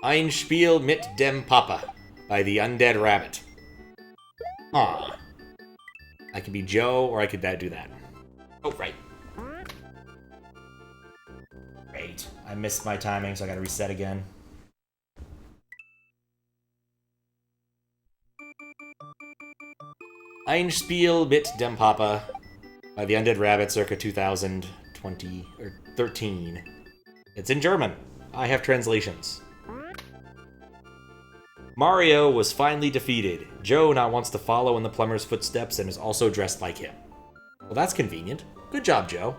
Ein Spiel mit dem Papa by the Undead Rabbit. Aw. I could be Joe, or I could do that. Oh, right. Great. I missed my timing, so I gotta reset again. Ein Spiel mit dem Papa by the Undead Rabbit circa 2020 or 13. It's in German. I have translations. Mario was finally defeated. Joe now wants to follow in the plumber's footsteps and is also dressed like him. Well, that's convenient. Good job, Joe.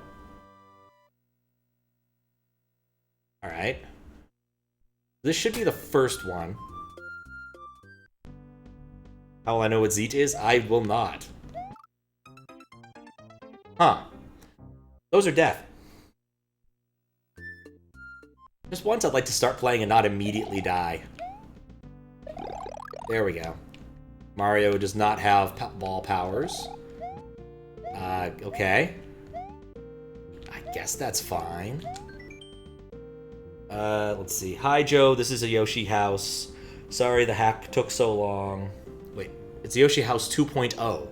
Alright. This should be the first one. How will I know what Zeet is? I will not. Huh. Those are death. Just once I'd like to start playing and not immediately die. There we go. Mario does not have ball powers. Okay. I guess that's fine. Let's see. Hi, Joe. This is a Yoshi house. Sorry the hack took so long. Wait, it's Yoshi House 2.0.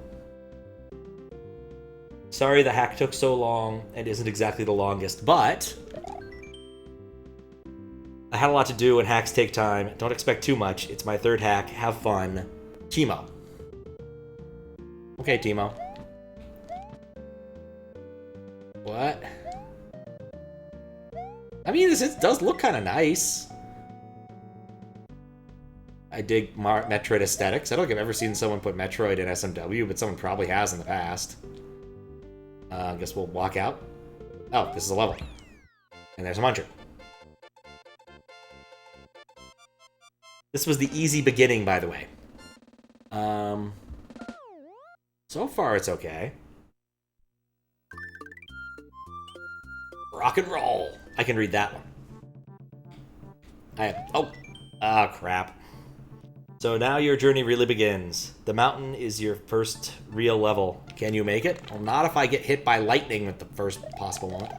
Sorry the hack took so long and isn't exactly the longest, but I had a lot to do and hacks take time. Don't expect too much. It's my third hack. Have fun. Timo. Okay, Timo. What? I mean, this does look kind of nice. I dig Metroid aesthetics. I don't think I've ever seen someone put Metroid in SMW, but someone probably has in the past. I guess we'll walk out. Oh, this is a level. And there's a muncher. This was the easy beginning, by the way. So far, it's okay. Rock and roll. I can read that one. Crap. So now your journey really begins. The mountain is your first real level. Can you make it? Well, not if I get hit by lightning at the first possible moment.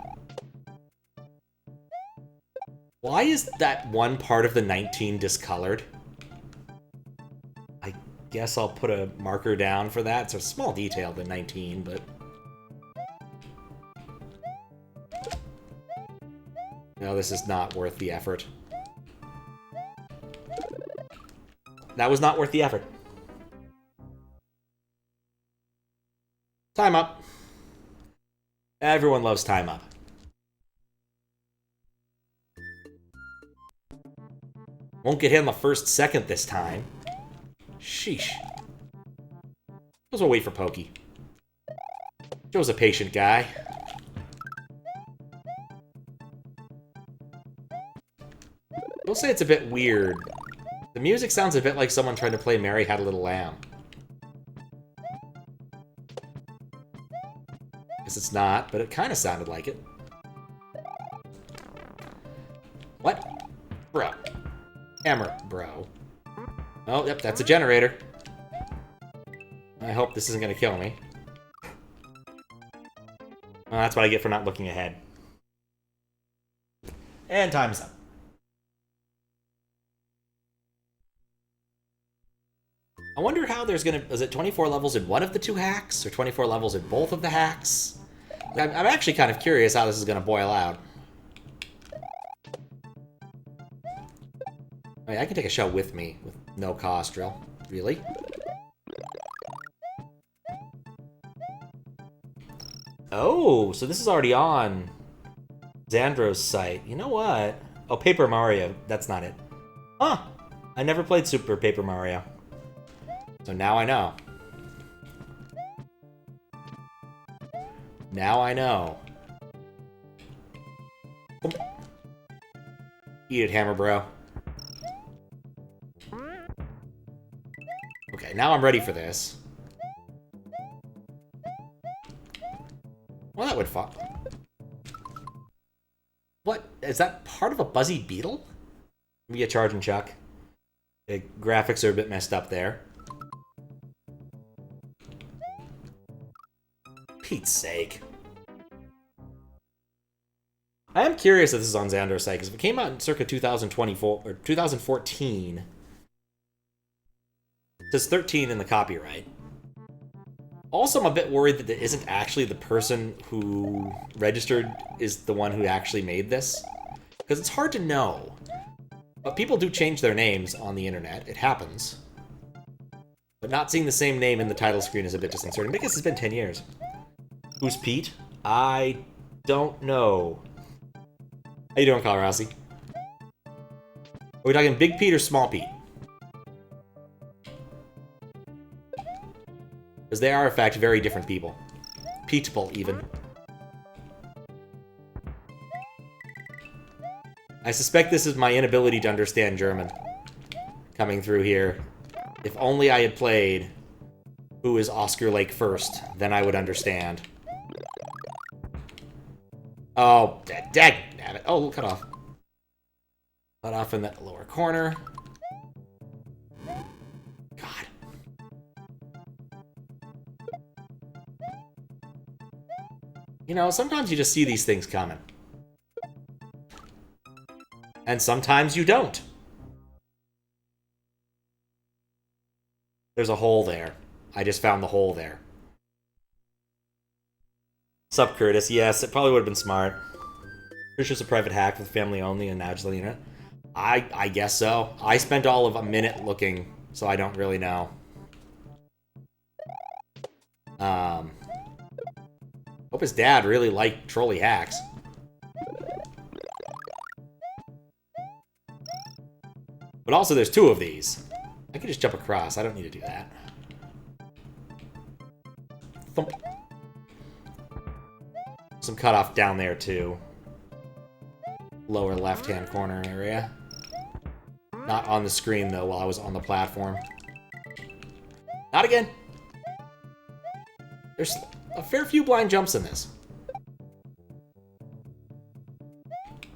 Why is that one part of the 19 discolored? I guess I'll put a marker down for that. It's a small detail, the 19, but... No, this is not worth the effort. That was not worth the effort. Time up. Everyone loves time up. Won't get hit on the first second this time. Sheesh. We'll wait for Pokey. Joe's a patient guy. We'll say it's a bit weird. The music sounds a bit like someone trying to play Mary Had a Little Lamb. Guess it's not, but it kind of sounded like it. What? Bro. Hammer, bro. Oh, yep, that's a generator. I hope this isn't going to kill me. Well, that's what I get for not looking ahead. And time's up. I wonder how there's gonna... Is it 24 levels in one of the two hacks? Or 24 levels in both of the hacks? I'm actually kind of curious how this is gonna boil out. I mean, I can take a shell with me, with no cost drill. Really? Oh, so this is already on Xandro's site. You know what? Oh, Paper Mario. That's not it. Huh. I never played Super Paper Mario. So now I know. Now I know. Eat it, Hammer Bro. Okay, now I'm ready for this. Well, that would fall. What? Is that part of a Buzzy Beetle? Maybe a Charge and Chuck. The graphics are a bit messed up there. Pete's sake. I am curious if this is on Xandro's site, because if it came out in circa 2024 or 2014, it says 13 in the copyright. Also, I'm a bit worried that it isn't actually the person who registered is the one who actually made this, because it's hard to know. But people do change their names on the internet. It happens. But not seeing the same name in the title screen is a bit disconcerting, because it's been 10 years. Who's Pete? I don't know. How you doing, Colorasi? Are we talking Big Pete or Small Pete? Because they are, in fact, very different people. Peteable, even. I suspect this is my inability to understand German coming through here. If only I had played Who is Oscar Lake first, then I would understand. Oh, dag nabbit. Oh, cut off. Cut off in that lower corner. God. You know, sometimes you just see these things coming. And sometimes you don't. There's a hole there. I just found the hole there. Sup, Curtis? Yes, it probably would have been smart. Pretty sure it's a private hack with family only and now just letting you know. I guess so. I spent all of a minute looking, so I don't really know. Hope his dad really liked trolley hacks. But also, there's two of these. I can just jump across. I don't need to do that. Thump. Some cutoff down there, too. Lower left-hand corner area. Not on the screen, though, while I was on the platform. Not again! There's a fair few blind jumps in this.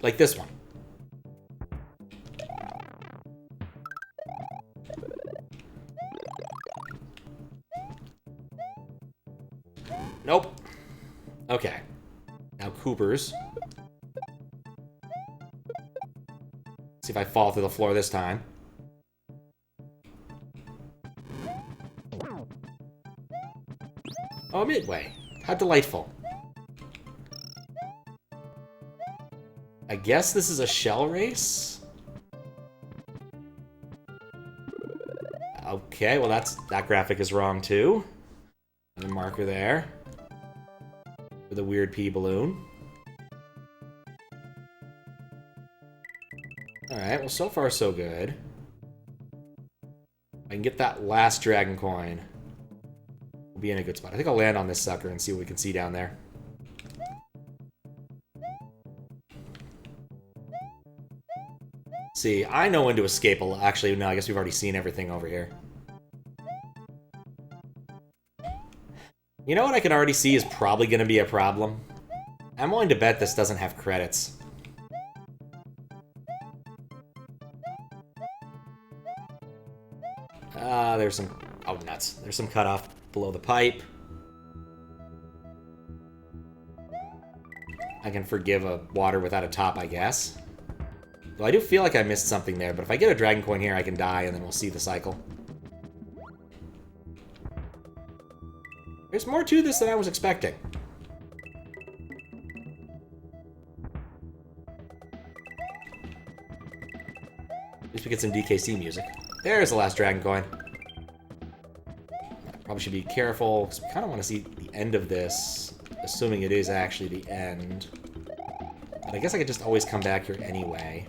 Like this one. Nope. Okay. Now Cooper's. See if I fall through the floor this time. Oh, midway. How delightful. I guess this is a shell race? Okay, well that graphic is wrong too. Another marker there. With a weird pea balloon. Alright, well so far so good. I can get that last dragon coin. We'll be in a good spot. I think I'll land on this sucker and see what we can see down there. See, I know when to escape. Actually, no, I guess we've already seen everything over here. You know what I can already see is probably going to be a problem? I'm willing to bet this doesn't have credits. There's some... Oh, nuts. There's some cutoff below the pipe. I can forgive a water without a top, I guess. Though I do feel like I missed something there, but if I get a dragon coin here, I can die, and then we'll see the cycle. There's more to this than I was expecting. At least we get some DKC music. There's the last dragon coin. Probably should be careful, because we kind of want to see the end of this, assuming it is actually the end. But I guess I could just always come back here anyway.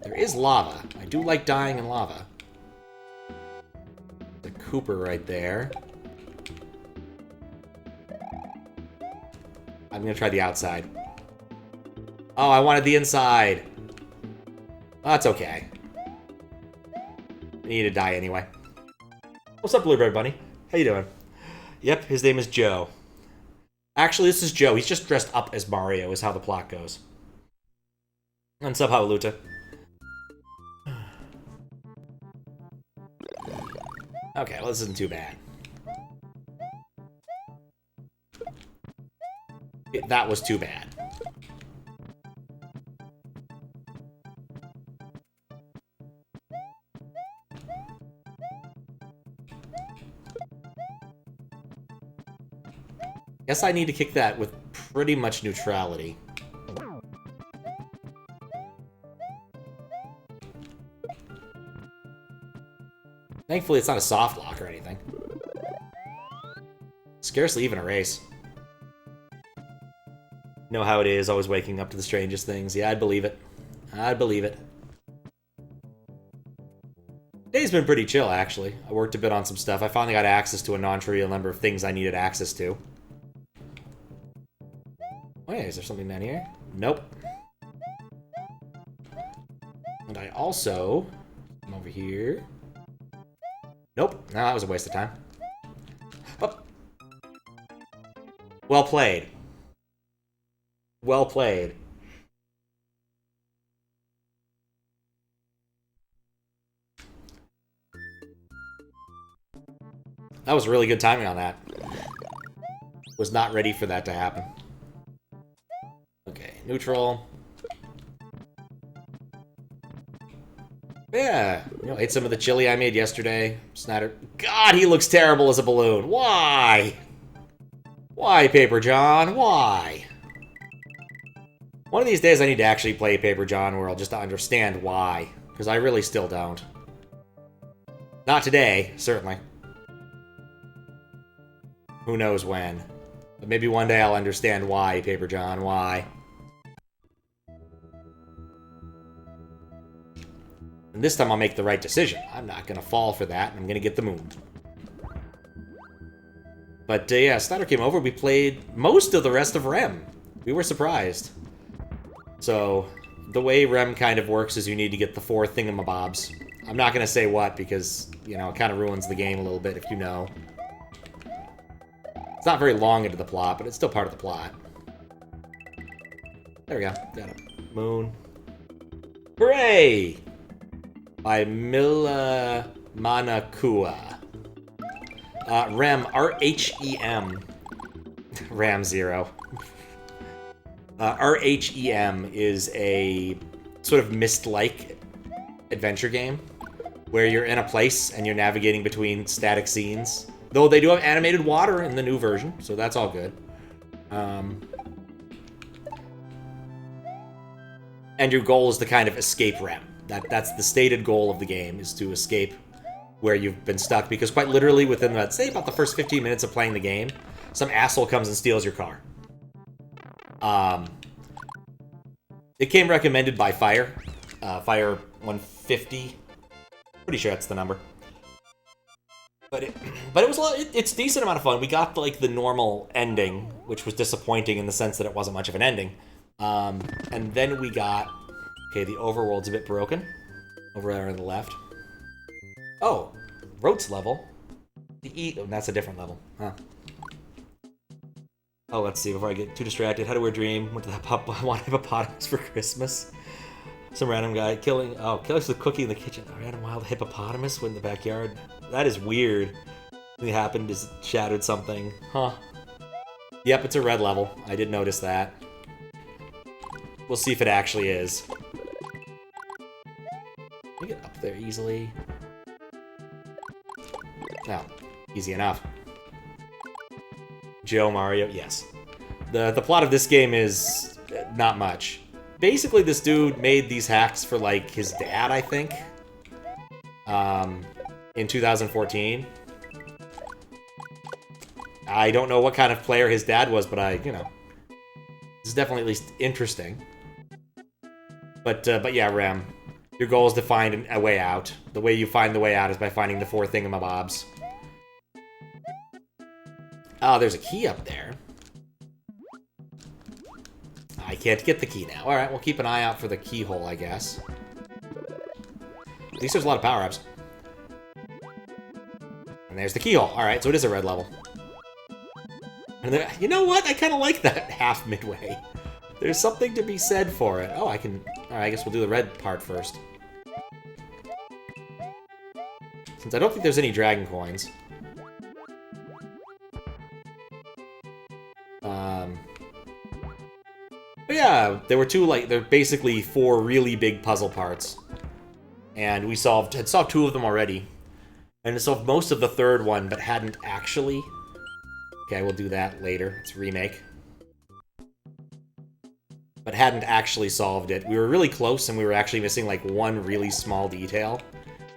There is lava. I do like dying in lava. The Cooper right there. I'm gonna try the outside. Oh, I wanted the inside. Oh, that's okay. I need to die anyway. What's up, Blueberry Bunny? How you doing? Yep, his name is Joe. Actually, this is Joe. He's just dressed up as Mario, is how the plot goes. And somehow Luta. Okay, well, this isn't too bad. That was too bad. Guess I need to kick that with pretty much neutrality. Thankfully, it's not a soft lock or anything. Scarcely even a race. You know how it is, always waking up to the strangest things. Yeah, I'd believe it. I'd believe it. Today's been pretty chill, actually. I worked a bit on some stuff. I finally got access to a non-trivial number of things I needed access to. Oh yeah, is there something down here? Nope. And I also... come over here. Nope. No, that was a waste of time. Oh. Well played. Well played. That was really good timing on that. Was not ready for that to happen. Okay, neutral. Yeah, you know, ate some of the chili I made yesterday. Snyder. God, he looks terrible as a balloon. Why? Why, Paper John? Why? One of these days I need to actually play Paper John World just to understand why. Because I really still don't. Not today, certainly. Who knows when. But maybe one day I'll understand why, Paper John, why. And this time I'll make the right decision. I'm not going to fall for that, and I'm going to get the moon. But yeah, Snyder came over, we played most of the rest of Rem. We were surprised. So, the way Rem kind of works is you need to get the 4 thingamabobs. I'm not going to say what, because, you know, it kind of ruins the game a little bit if you know. It's not very long into the plot, but it's still part of the plot. There we go. Got it. Moon. Hooray! By Mila Manakua. Rem, R-H-E-M. Ram 0. R-H-E-M is a sort of Myst-like adventure game where you're in a place and you're navigating between static scenes. Though they do have animated water in the new version, so that's all good. And your goal is to kind of escape Rem. That's the stated goal of the game, is to escape where you've been stuck. Because quite literally within, let's say, about the first 15 minutes of playing the game, some asshole comes and steals your car. It came recommended by Fire. Fire 150. Pretty sure that's the number. But it was a lot. It's a decent amount of fun. We got like the normal ending, which was disappointing in the sense that it wasn't much of an ending. And then we got, okay, the overworld's a bit broken, over there on the left. Oh, Rote's level. Oh, that's a different level, huh? Oh, let's see. Before I get too distracted, how to wear dream? Went to that want hippopotamus for Christmas. Some random guy killing. Oh, kills the cookie in the kitchen. A random wild hippopotamus went in the backyard. That is weird. Something happened. Is shattered something? Huh? Yep, it's a red level. I did notice that. We'll see if it actually is. Can we get up there easily? No, easy enough. Joe Mario, yes. The plot of this game is not much. Basically, this dude made these hacks for, like, his dad, I think. In 2014. I don't know what kind of player his dad was, but you know. This is definitely at least interesting. But yeah, Rem. Your goal is to find a way out. The way you find the way out is by finding the 4 thingamabobs. Oh, there's a key up there. I can't get the key now. Alright, we'll keep an eye out for the keyhole, I guess. At least there's a lot of power-ups. And there's the keyhole. Alright, so it is a red level. And there, you know what? I kind of like that half midway. There's something to be said for it. Oh, I can... Alright, I guess we'll do the red part first. Since I don't think there's any dragon coins. But yeah, there were they're basically 4 really big puzzle parts. And we had solved 2 of them already. And solved most of the 3rd one, but hadn't actually Okay, we'll do that later. It's Remake. But hadn't actually solved it. We were really close, and we were actually missing, like, one really small detail,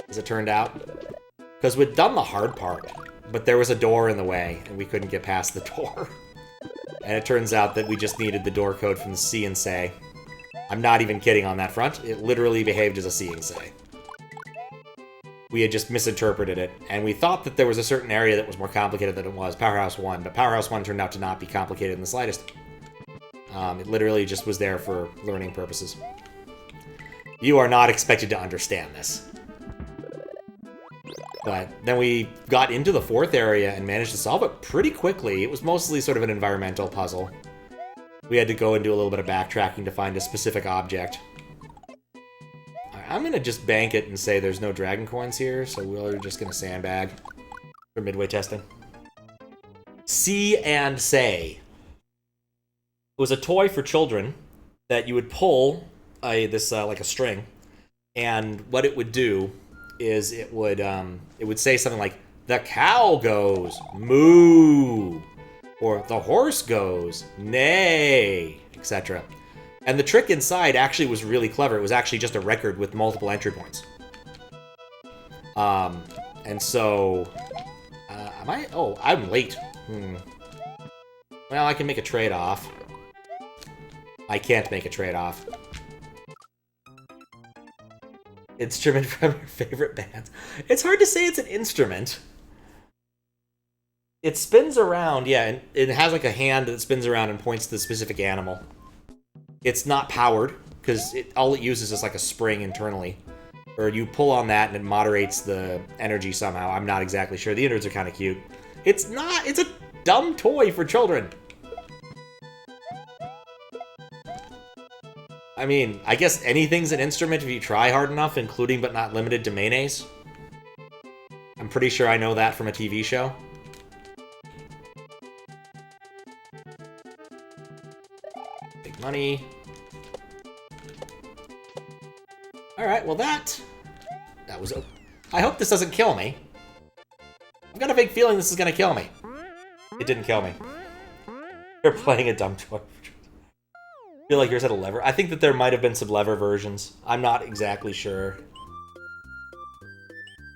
as it turned out. Because we'd done the hard part, but there was a door in the way, and we couldn't get past the door. And it turns out that we just needed the door code from the See and Say. I'm not even kidding on that front. It literally behaved as a See and Say. We had just misinterpreted it, and we thought that there was a certain area that was more complicated than it was, Powerhouse 1, but Powerhouse 1 turned out to not be complicated in the slightest. It literally just was there for learning purposes. You are not expected to understand this. But then we got into the fourth area and managed to solve it pretty quickly. It was mostly sort of an environmental puzzle. We had to go and do a little bit of backtracking to find a specific object. I'm going to just bank it and say there's no dragon coins here, so we're just going to sandbag for midway testing. See and Say. It was a toy for children that you would pull like a string, and what it would do is it would say something like, the cow goes moo, or the horse goes neigh, etc. And the trick inside actually was really clever. It was actually just a record with multiple entry points. And so, I'm late. Well, I can make a trade-off. I can't make a trade-off. Instrument from your favorite bands. It's hard to say it's an instrument. It spins around, yeah, and it has like a hand that spins around and points to the specific animal. It's not powered, because all it uses is like a spring internally. Or you pull on that and it moderates the energy somehow. I'm not exactly sure. The innards are kind of cute. It's a dumb toy for children. I mean, I guess anything's an instrument if you try hard enough, including but not limited to mayonnaise. I'm pretty sure I know that from a TV show. Big money. Alright, well that was... I hope this doesn't kill me. I've got a big feeling this is gonna kill me. It didn't kill me. You're playing a dumb toy. I feel like yours had a lever. I think that there might have been some lever versions. I'm not exactly sure.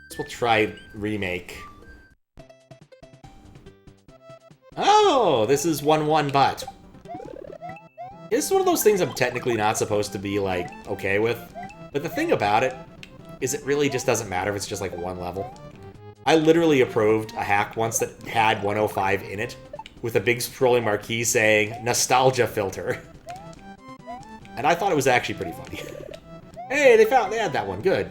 So we'll try Remake. Oh, this is 1-1 but. This is one of those things I'm technically not supposed to be, like, okay with. But the thing about it is it really just doesn't matter if it's just, like, one level. I literally approved a hack once that had 105 in it with a big scrolling marquee saying, Nostalgia Filter. And I thought it was actually pretty funny. Hey, they had that one. Good.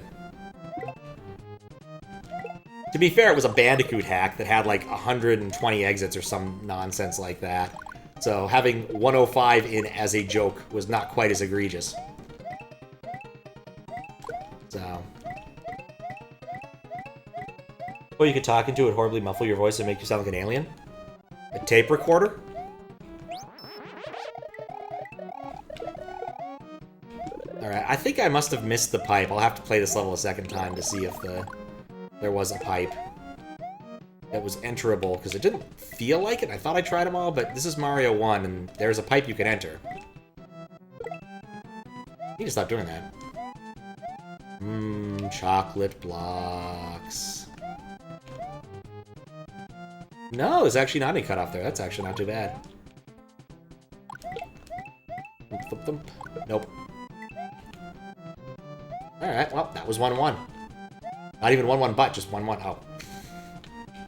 To be fair, it was a Bandicoot hack that had like 120 exits or some nonsense like that. So having 105 in as a joke was not quite as egregious. So. Well, you could talk into it, horribly muffle your voice and make you sound like an alien? A tape recorder? Alright, I think I must have missed the pipe. I'll have to play this level a second time to see if there was a pipe that was enterable, because it didn't feel like it. I thought I tried them all, but this is Mario 1, and there's a pipe you can enter. You need to stop doing that. Chocolate blocks. No, there's actually not any cutoff there. That's actually not too bad. Thump, thump. Nope. Alright, well, that was 1-1. Not even 1-1, but just 1-1. Oh.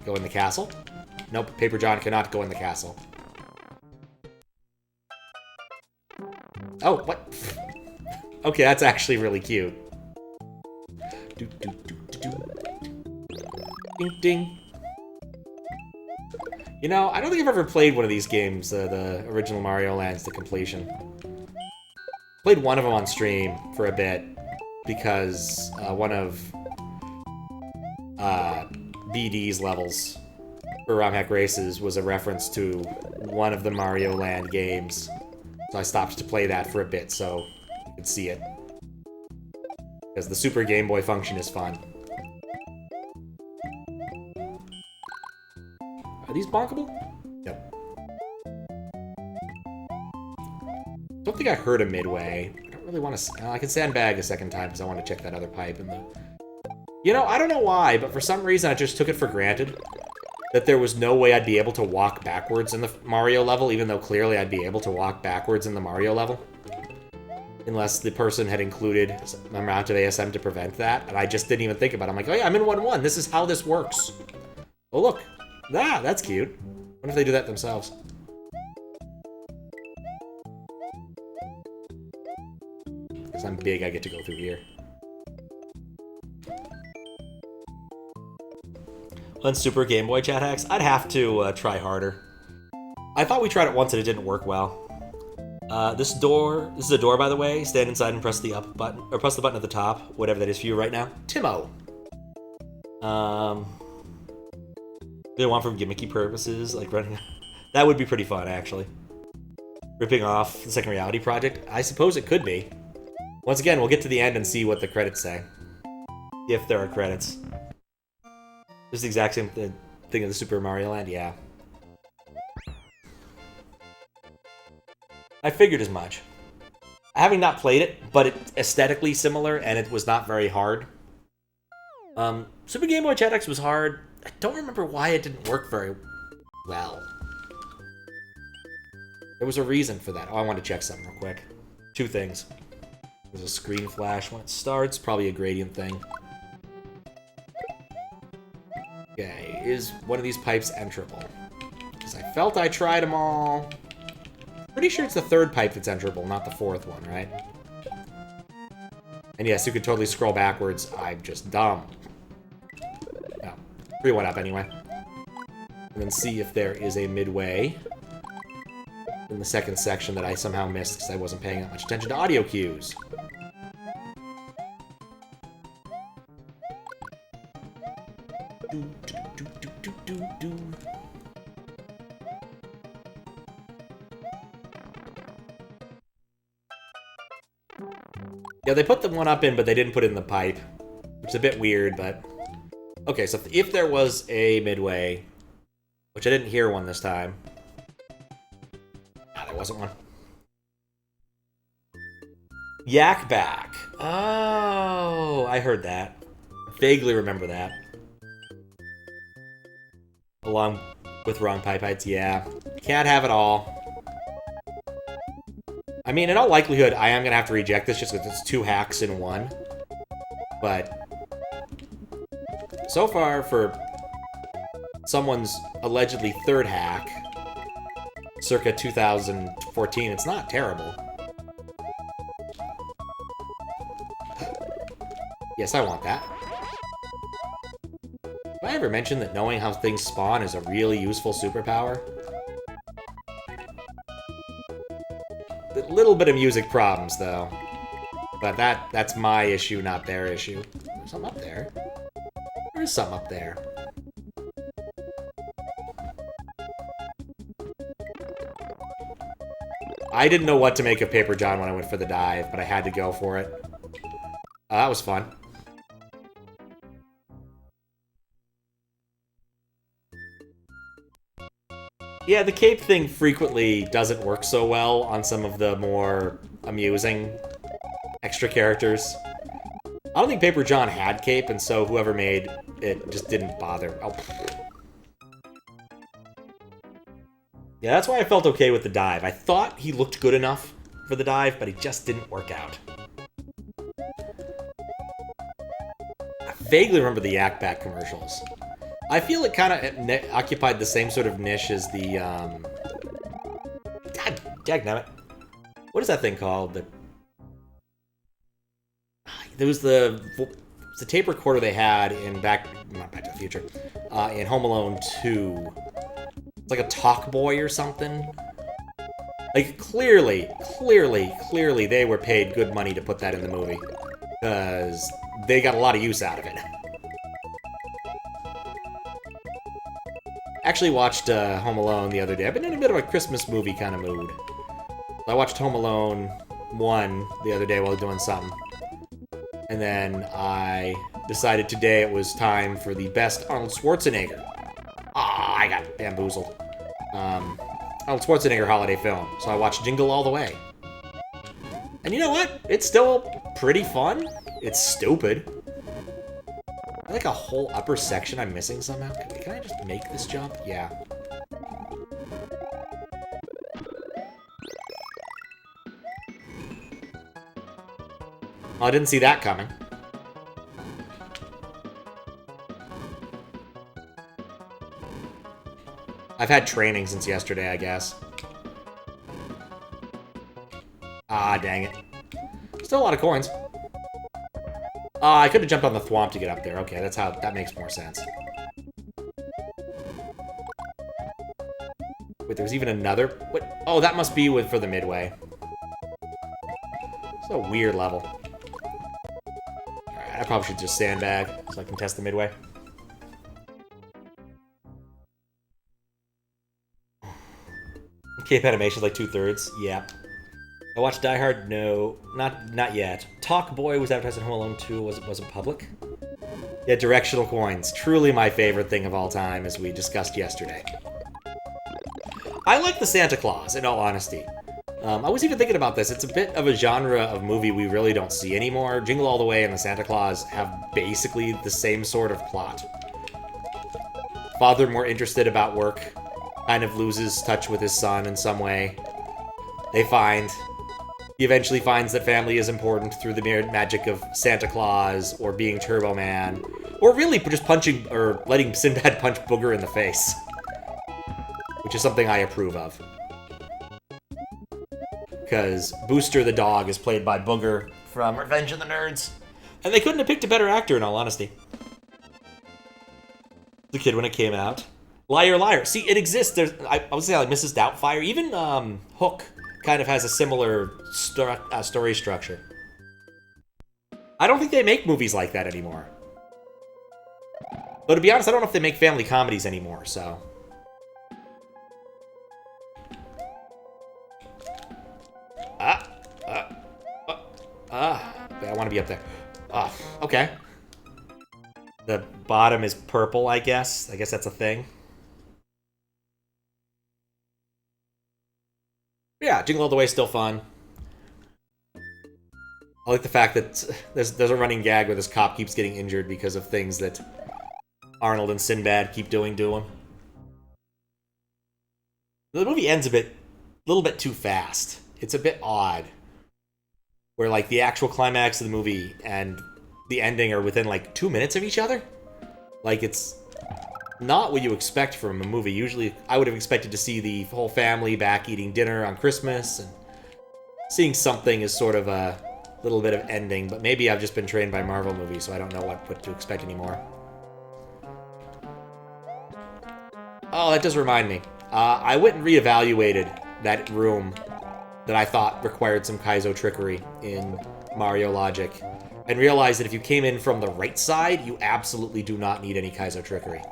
Go in the castle? Nope, Paper John cannot go in the castle. Oh, what? Okay, that's actually really cute. Ding, ding. You know, I don't think I've ever played one of these games, the original Mario Lands to completion. Played one of them on stream for a bit, because one of BD's levels for ROM Hack Races was a reference to one of the Mario Land games. So I stopped to play that for a bit so you could see it. Because the Super Game Boy function is fun. Are these bonkable? Yep. think I heard a midway. I don't really want to... I can sandbag a second time because I want to check that other pipe in the... You know, I don't know why, but for some reason I just took it for granted that there was no way I'd be able to walk backwards in the Mario level, even though clearly I'd be able to walk backwards in the Mario level. Unless the person had included an amount of ASM to prevent that, and I just didn't even think about it. I'm like, oh yeah, I'm in 1-1. This is how this works. Oh look. Ah, that's cute. What if they do that themselves? Because I'm big, I get to go through here. On Super Game Boy chat hacks, I'd have to try harder. I thought we tried it once and it didn't work well. This is a door, by the way. Stand inside and press the up button, or press the button at the top, whatever that is for you right now. Timo. They want for gimmicky purposes, like running. That would be pretty fun, actually. Ripping off the Second Reality Project. I suppose it could be. Once again, we'll get to the end and see what the credits say. If there are credits. This is the exact same thing in the Super Mario Land, yeah. I figured as much. Having not played it, but it's aesthetically similar, and it was not very hard. Super Game Boy Chat X was hard. I don't remember why it didn't work very well. There was a reason for that. Oh, I want to check something real quick. Two things. There's a screen flash when it starts, probably a gradient thing. Okay, is one of these pipes enterable? Because I felt I tried them all. Pretty sure it's the third pipe that's enterable, not the fourth one, right? And yes, you could totally scroll backwards. I'm just dumb. No. 3-1 up anyway. And then see if there is a midway in the second section that I somehow missed because I wasn't paying that much attention to audio cues. Yeah, they put the one up in, but they didn't put it in the pipe. Which is a bit weird, but... Okay, so if there was a midway, which I didn't hear one this time. Ah, there wasn't one. Yak back. Oh, I heard that. Vaguely remember that. Along with wrong pipe heights, yeah. Can't have it all. I mean, in all likelihood, I am going to have to reject this just because it's 2 hacks in one. But so far, for someone's allegedly third hack, circa 2014, it's not terrible. Yes, I want that. Have I ever mentioned that knowing how things spawn is a really useful superpower? A little bit of music problems, though. But that's my issue, not their issue. There's something up there. There's something up there. I didn't know what to make of Paper John when I went for the dive, but I had to go for it. That was fun. Yeah, the cape thing frequently doesn't work so well on some of the more amusing extra characters. I don't think Paper John had cape, and so whoever made it just didn't bother. Oh. Yeah, that's why I felt okay with the dive. I thought he looked good enough for the dive, but he just didn't work out. I vaguely remember the Yak Back commercials. I feel it kind of occupied the same sort of niche as the, God dagnammit. What is that thing called? There was the tape recorder they had in not Back to the Future, in Home Alone 2. It's like a talk boy or something. Like, clearly, they were paid good money to put that in the movie. Because they got a lot of use out of it. Actually watched Home Alone the other day. I've been in a bit of a Christmas movie kind of mood. I watched Home Alone 1 the other day while doing something. And then I decided today it was time for the best Arnold Schwarzenegger. Ah, I got bamboozled. Arnold Schwarzenegger holiday film. So I watched Jingle All the Way. And you know what? It's still pretty fun. It's stupid. Like a whole upper section I'm missing somehow. Can I just make this jump? Yeah. Oh, I didn't see that coming. I've had training since yesterday, I guess. Ah, dang it. Still a lot of coins. I could have jumped on the thwomp to get up there. Okay, that makes more sense. Wait, there's even another... What? Oh, that must be for the midway. It's a weird level. Alright, I probably should just sandbag so I can test the midway. Cape animation's like 2/3. Yeah. I watched Die Hard. No, not yet. Talk Boy was advertised in Home Alone 2. Wasn't public. Yeah, directional coins. Truly my favorite thing of all time, as we discussed yesterday. I like the Santa Claus, in all honesty. I was even thinking about this. It's a bit of a genre of movie we really don't see anymore. Jingle All the Way and the Santa Claus have basically the same sort of plot. Father, more interested about work, kind of loses touch with his son in some way. He eventually finds that family is important through the mere magic of Santa Claus, or being Turbo Man, or really just punching, or letting Sinbad punch Booger in the face. Which is something I approve of. Because Booster the dog is played by Booger from Revenge of the Nerds. And they couldn't have picked a better actor, in all honesty. The kid when it came out. Liar, liar. See, it exists. I would say like Mrs. Doubtfire. Even Hook kind of has a similar story structure. I don't think they make movies like that anymore. But to be honest, I don't know if they make family comedies anymore, so... I want to be up there. Okay. The bottom is purple, I guess. I guess that's a thing. Yeah, Jingle All the Way is still fun. I like the fact that there's a running gag where this cop keeps getting injured because of things that Arnold and Sinbad keep doing to him. The movie ends a little bit too fast. It's a bit odd. Where, like, the actual climax of the movie and the ending are within, like, 2 minutes of each other. Like, it's not what you expect from a movie. Usually, I would have expected to see the whole family back eating dinner on Christmas, and seeing something as sort of a little bit of ending. But maybe I've just been trained by Marvel movies, so I don't know what to expect anymore. Oh, that does remind me. I went and reevaluated that room that I thought required some Kaizo trickery in Mario Logic, and realized that if you came in from the right side, you absolutely do not need any Kaizo trickery.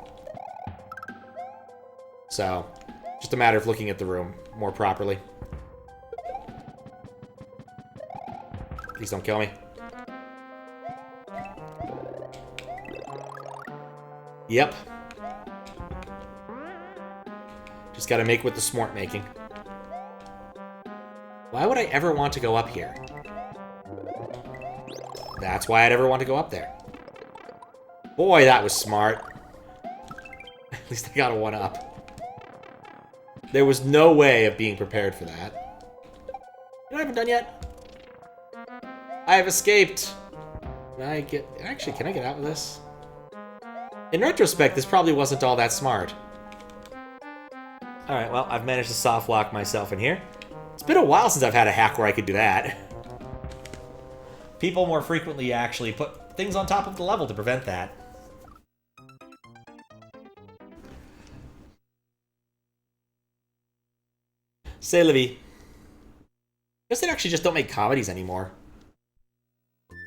So, just a matter of looking at the room more properly. Please don't kill me. Yep. Just gotta make with the smart making. Why would I ever want to go up here? That's why I'd ever want to go up there. Boy, that was smart. At least I got a 1-up. There was no way of being prepared for that. You know, I haven't done yet. I have escaped. Can I get... Actually, can I get out of this? In retrospect, this probably wasn't all that smart. Alright, well, I've managed to soft lock myself in here. It's been a while since I've had a hack where I could do that. People more frequently actually put things on top of the level to prevent that. C'est la vie. I guess they actually just don't make comedies anymore.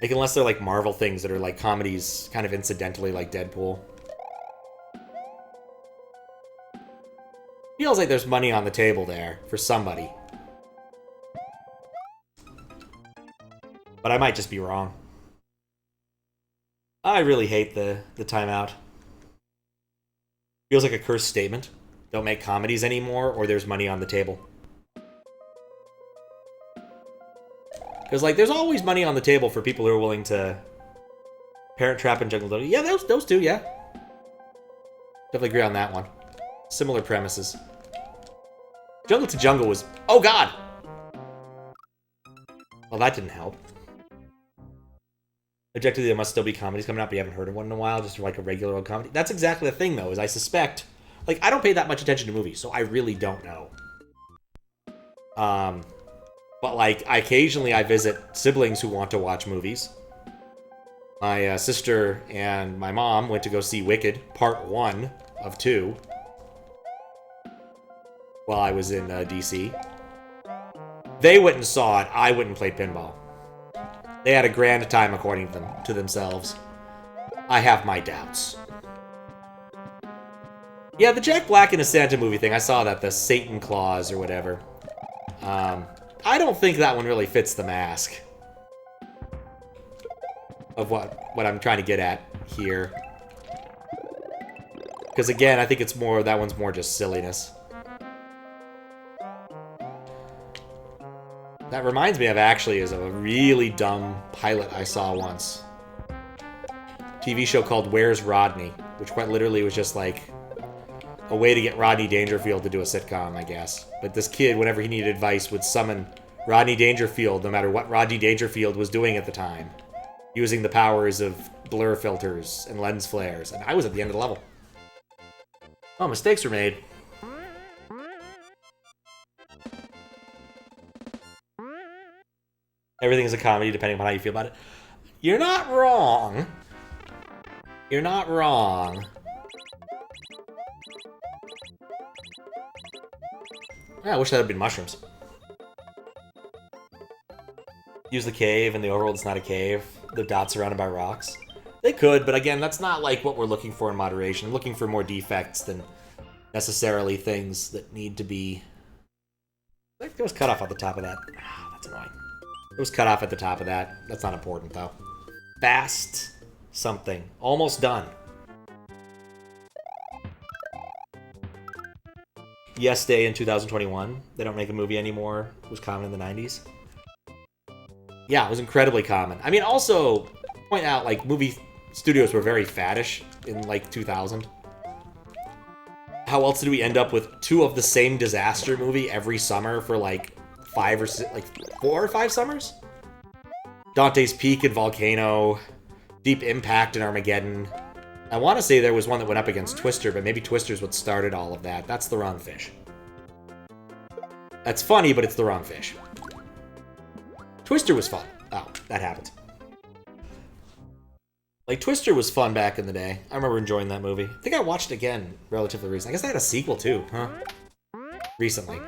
Like, unless they're like Marvel things that are like comedies kind of incidentally, like Deadpool. Feels like there's money on the table there for somebody. But I might just be wrong. I really hate the timeout. Feels like a cursed statement. Don't make comedies anymore, or there's money on the table. Because, like, there's always money on the table for people who are willing to Parent Trap and Jungle Doodle. Yeah, those two, yeah. Definitely agree on that one. Similar premises. Jungle to Jungle was... Oh, God! Well, that didn't help. Objectively, there must still be comedies coming out, but you haven't heard of one in a while, just like a regular old comedy. That's exactly the thing, though, is I suspect... Like, I don't pay that much attention to movies, so I really don't know. But, like, occasionally I visit siblings who want to watch movies. My sister and my mom went to go see Wicked, Part 1 of 2, while I was in D.C. They went and saw it. I went and played pinball. They had a grand time according to themselves. I have my doubts. Yeah, the Jack Black in a Santa movie thing, I saw that, the Satan Claus or whatever. I don't think that one really fits the mask of what I'm trying to get at here. Because again, I think it's more, that one's more just silliness. That reminds me of, actually, is a really dumb pilot I saw once. TV show called Where's Rodney, which quite literally was just like a way to get Rodney Dangerfield to do a sitcom, I guess. But this kid, whenever he needed advice, would summon Rodney Dangerfield, no matter what Rodney Dangerfield was doing at the time, using the powers of blur filters and lens flares. And I was at the end of the level. Oh, mistakes were made. Everything is a comedy, depending on how you feel about it. You're not wrong. You're not wrong. Yeah, I wish that had been mushrooms. Use the cave in the overworld, it's not a cave. The dots surrounded by rocks. They could, but again, that's not like what we're looking for in moderation. I'm looking for more defects than necessarily things that need to be... I think it was cut off at the top of that. That's annoying. It was cut off at the top of that. That's not important, though. Fast something. Almost done. Yes Day in 2021. They don't make a movie anymore. It was common in the 90s. Yeah, it was incredibly common. I mean, also, point out, like, movie studios were very faddish in, like, 2000. How else did we end up with two of the same disaster movie every summer for, like, 4 or 5 summers? Dante's Peak and Volcano, Deep Impact and Armageddon. I want to say there was one that went up against Twister, but maybe Twister's what started all of that. That's the wrong fish. That's funny, but it's the wrong fish. Twister was fun. Oh, that happens. Like, Twister was fun back in the day. I remember enjoying that movie. I think I watched it again relatively recently. I guess they had a sequel, too, huh? Recently.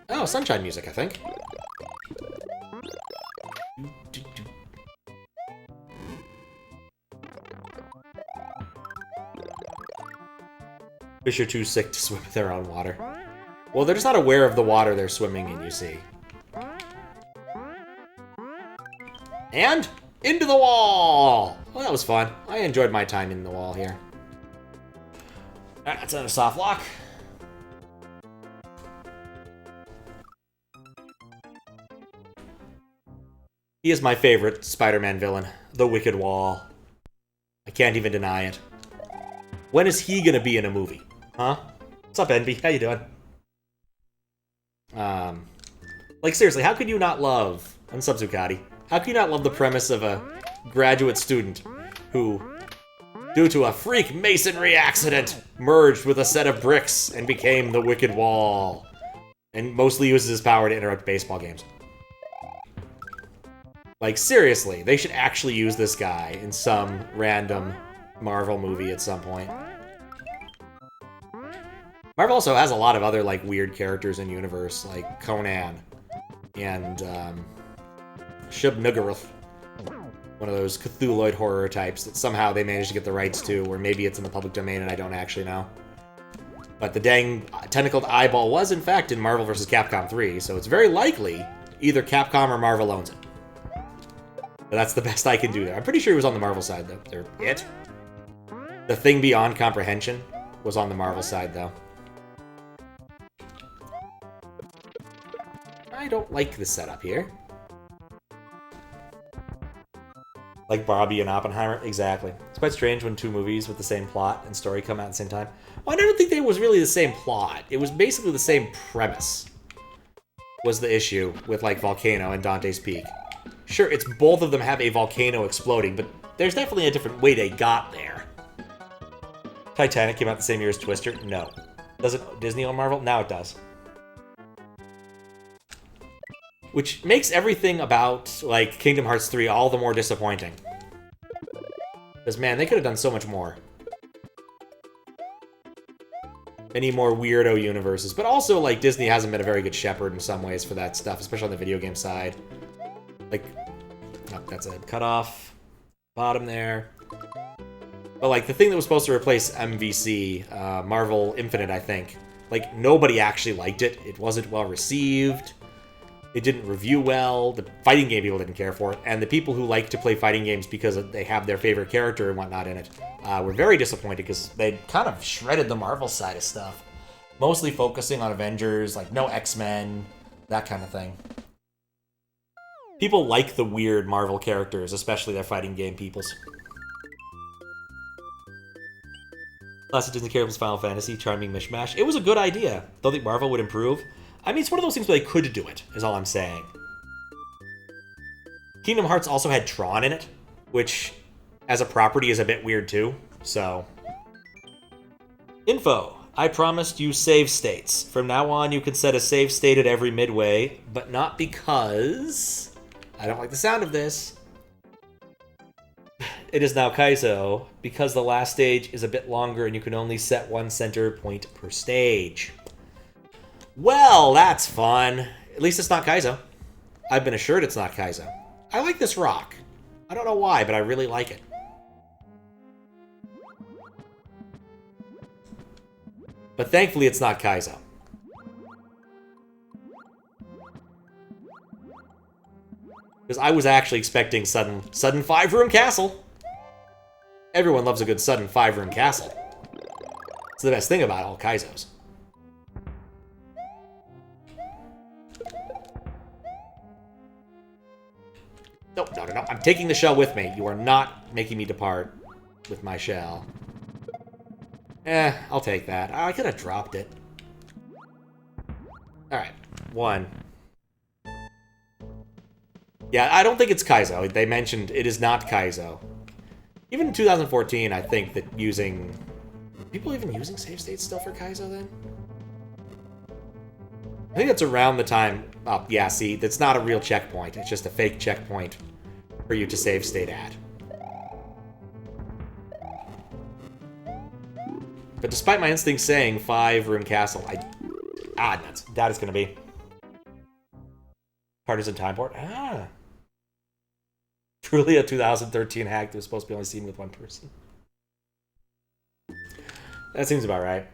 Oh, Sunshine music, I think. Fish are too sick to swim in their own water. Well, they're just not aware of the water they're swimming in, you see. And into the wall! Well, that was fun. I enjoyed my time in the wall here. Alright, that's another soft lock. He is my favorite Spider-Man villain, the Wicked Wall. I can't even deny it. When is he gonna be in a movie? Huh? What's up, Envy? How you doing? Like, seriously, how could you not love... I'm Subzucati. How can you not love the premise of a graduate student who, due to a freak masonry accident, merged with a set of bricks and became the Wicked Wall, and mostly uses his power to interrupt baseball games? Like, seriously, they should actually use this guy in some random Marvel movie at some point. Marvel also has a lot of other, like, weird characters in universe, like Conan and Shub-Niggurath, one of those Cthulhuid horror types that somehow they managed to get the rights to, or maybe it's in the public domain and I don't actually know. But the dang tentacled eyeball was, in fact, in Marvel vs. Capcom 3, so it's very likely either Capcom or Marvel owns it. But that's the best I can do there. I'm pretty sure it was on the Marvel side, though. The Thing Beyond Comprehension was on the Marvel side, though. don't like the setup here. Like Barbie and Oppenheimer? Exactly. It's quite strange when two movies with the same plot and story come out at the same time. Well, I never think it was really the same plot. It was basically the same premise. Was the issue with, like, Volcano and Dante's Peak. Sure, it's both of them have a volcano exploding, but there's definitely a different way they got there. Titanic came out the same year as Twister? No. Does it Disney or Marvel? Now it does. Which makes everything about, like, Kingdom Hearts 3 all the more disappointing. Because, man, they could have done so much more. Many more weirdo universes. But also, like, Disney hasn't been a very good shepherd in some ways for that stuff, especially on the video game side. Like, oh, that's a cutoff. Bottom there. But, like, the thing that was supposed to replace MVC, Marvel Infinite, I think, like, nobody actually liked it. It wasn't well received. It didn't review well. The fighting game people didn't care for it. And the people who like to play fighting games because they have their favorite character and whatnot in it were very disappointed because they kind of shredded the Marvel side of stuff. Mostly focusing on Avengers, like no X-Men, that kind of thing. People like the weird Marvel characters, especially their fighting game peoples. Classic Disney characters, Final Fantasy, charming mishmash. It was a good idea. Don't think Marvel would improve. I mean, it's one of those things where they could do it, is all I'm saying. Kingdom Hearts also had Tron in it, which, as a property, is a bit weird too, so... Info. I promised you save states. From now on, you can set a save state at every midway, but not because... I don't like the sound of this. It is now Kaizo, because the last stage is a bit longer and you can only set one center point per stage. Well, that's fun. At least it's not Kaizo. I've been assured it's not Kaizo. I like this rock. I don't know why, but I really like it. But thankfully it's not Kaizo. Because I was actually expecting sudden 5-room castle. Everyone loves a good sudden 5-room castle. It's the best thing about all Kaizos. No. I'm taking the shell with me. You are not making me depart with my shell. I'll take that. I could have dropped it. Alright. 1. Yeah, I don't think it's Kaizo. They mentioned it is not Kaizo. Even in 2014, I think that using... Are people even using save states still for Kaizo then? I think that's around the time... Oh, yeah, see, that's not a real checkpoint. It's just a fake checkpoint for you to save state at. But despite my instincts saying 5-room castle, nuts. That is going to be... Partisan time port? Truly a 2013 hack that was supposed to be only seen with one person. That seems about right.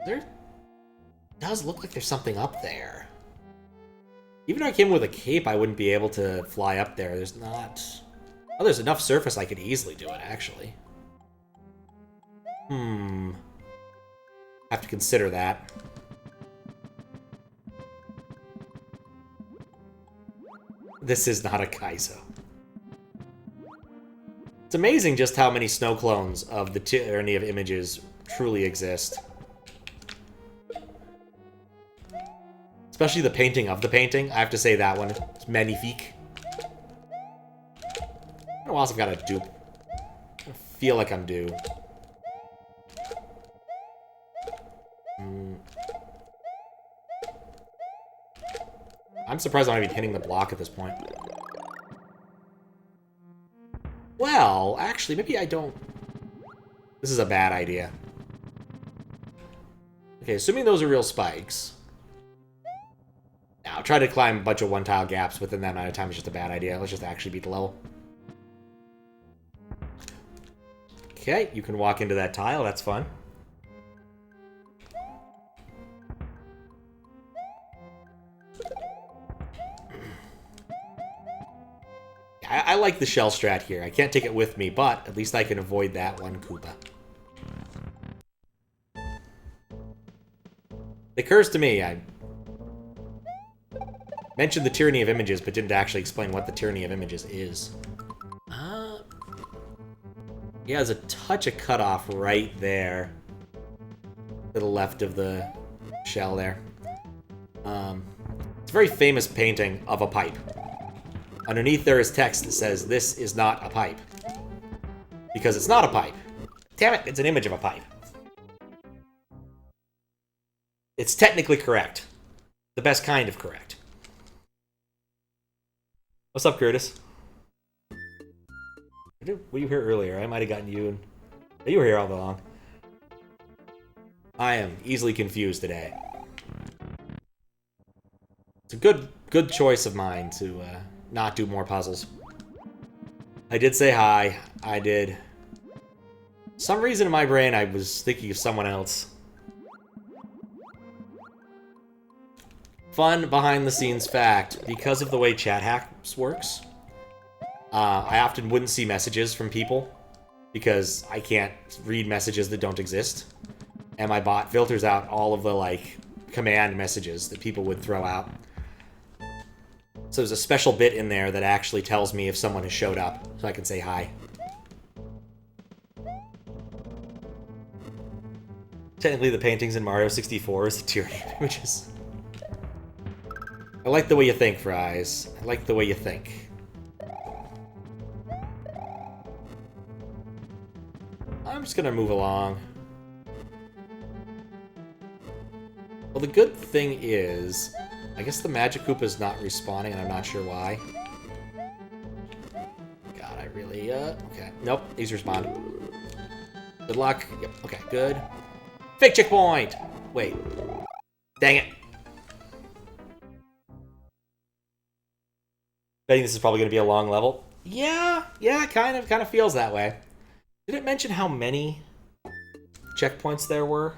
There does look like there's something up there. Even if I came with a cape, I wouldn't be able to fly up there. There's not... Oh, there's enough surface I could easily do it, actually. Have to consider that. This is not a Kaizo. It's amazing just how many snow clones of the tyranny of images truly exist. Especially the painting of the painting. I have to say that one. It's magnifique. I don't know what else I've got to dupe. I feel like I'm due. I'm surprised I'm not even hitting the block at this point. Well, actually, maybe I don't... This is a bad idea. Okay, assuming those are real spikes. Now, try to climb a bunch of one-tile gaps within that amount of time is just a bad idea. Let's just actually beat the level. Okay, you can walk into that tile. That's fun. I like the shell strat here. I can't take it with me, but at least I can avoid that one Koopa. It occurs to me, I mentioned the tyranny of images, but didn't actually explain what the tyranny of images is. Yeah, there's a touch of cutoff right there. To the left of the shell there. It's a very famous painting of a pipe. Underneath there is text that says, "This is not a pipe." Because it's not a pipe. Damn it, it's an image of a pipe. It's technically correct. The best kind of correct. What's up, Curtis? Were you here earlier? I might have gotten you. You were here all along. I am easily confused today. It's a good choice of mine to not do more puzzles. I did say hi. I did. Some reason in my brain I was thinking of someone else. Fun behind-the-scenes fact, because of the way chat hacks works, I often wouldn't see messages from people because I can't read messages that don't exist. And my bot filters out all of the, like, command messages that people would throw out. So there's a special bit in there that actually tells me if someone has showed up, so I can say hi. Technically, the paintings in Mario 64 is the tyranny of images. I like the way you think, Fries. I like the way you think. I'm just gonna move along. Well, the good thing is, I guess the Magic Koopa is not respawning, and I'm not sure why. God, I really, okay. Nope, he's respawned. Good luck. Yep, okay, good. Fake checkpoint! Wait. Dang it. Betting this is probably going to be a long level. Yeah, kind of feels that way. Did it mention how many checkpoints there were?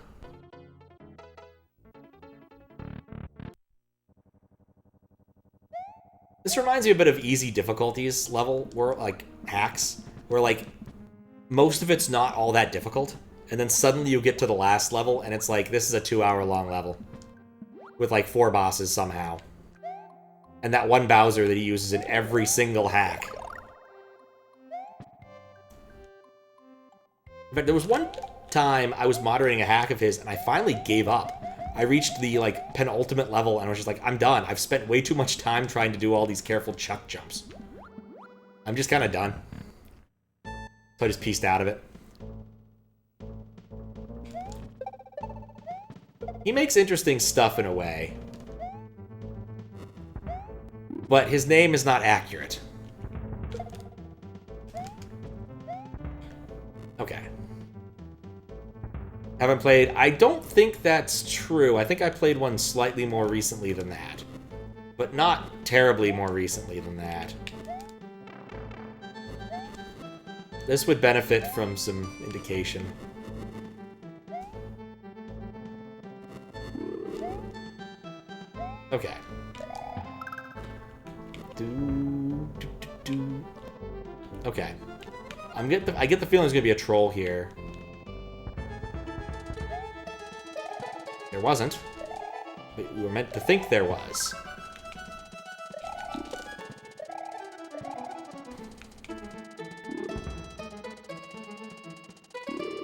This reminds me a bit of easy difficulties level, where, like, hacks, where, like, most of it's not all that difficult, and then suddenly you get to the last level, and it's like, this is a 2-hour-long level. With, like, 4 bosses somehow. And that one Bowser that he uses in every single hack. But there was one time I was moderating a hack of his, and I finally gave up. I reached the, like, penultimate level, and I was just like, I'm done. I've spent way too much time trying to do all these careful chuck jumps. I'm just kind of done. So I just pieced out of it. He makes interesting stuff in a way. But his name is not accurate. Okay. Haven't played... I don't think that's true. I think I played one slightly more recently than that. But not terribly more recently than that. This would benefit from some indication. Okay. Okay. I get the feeling there's gonna be a troll here. There wasn't. But we were meant to think there was.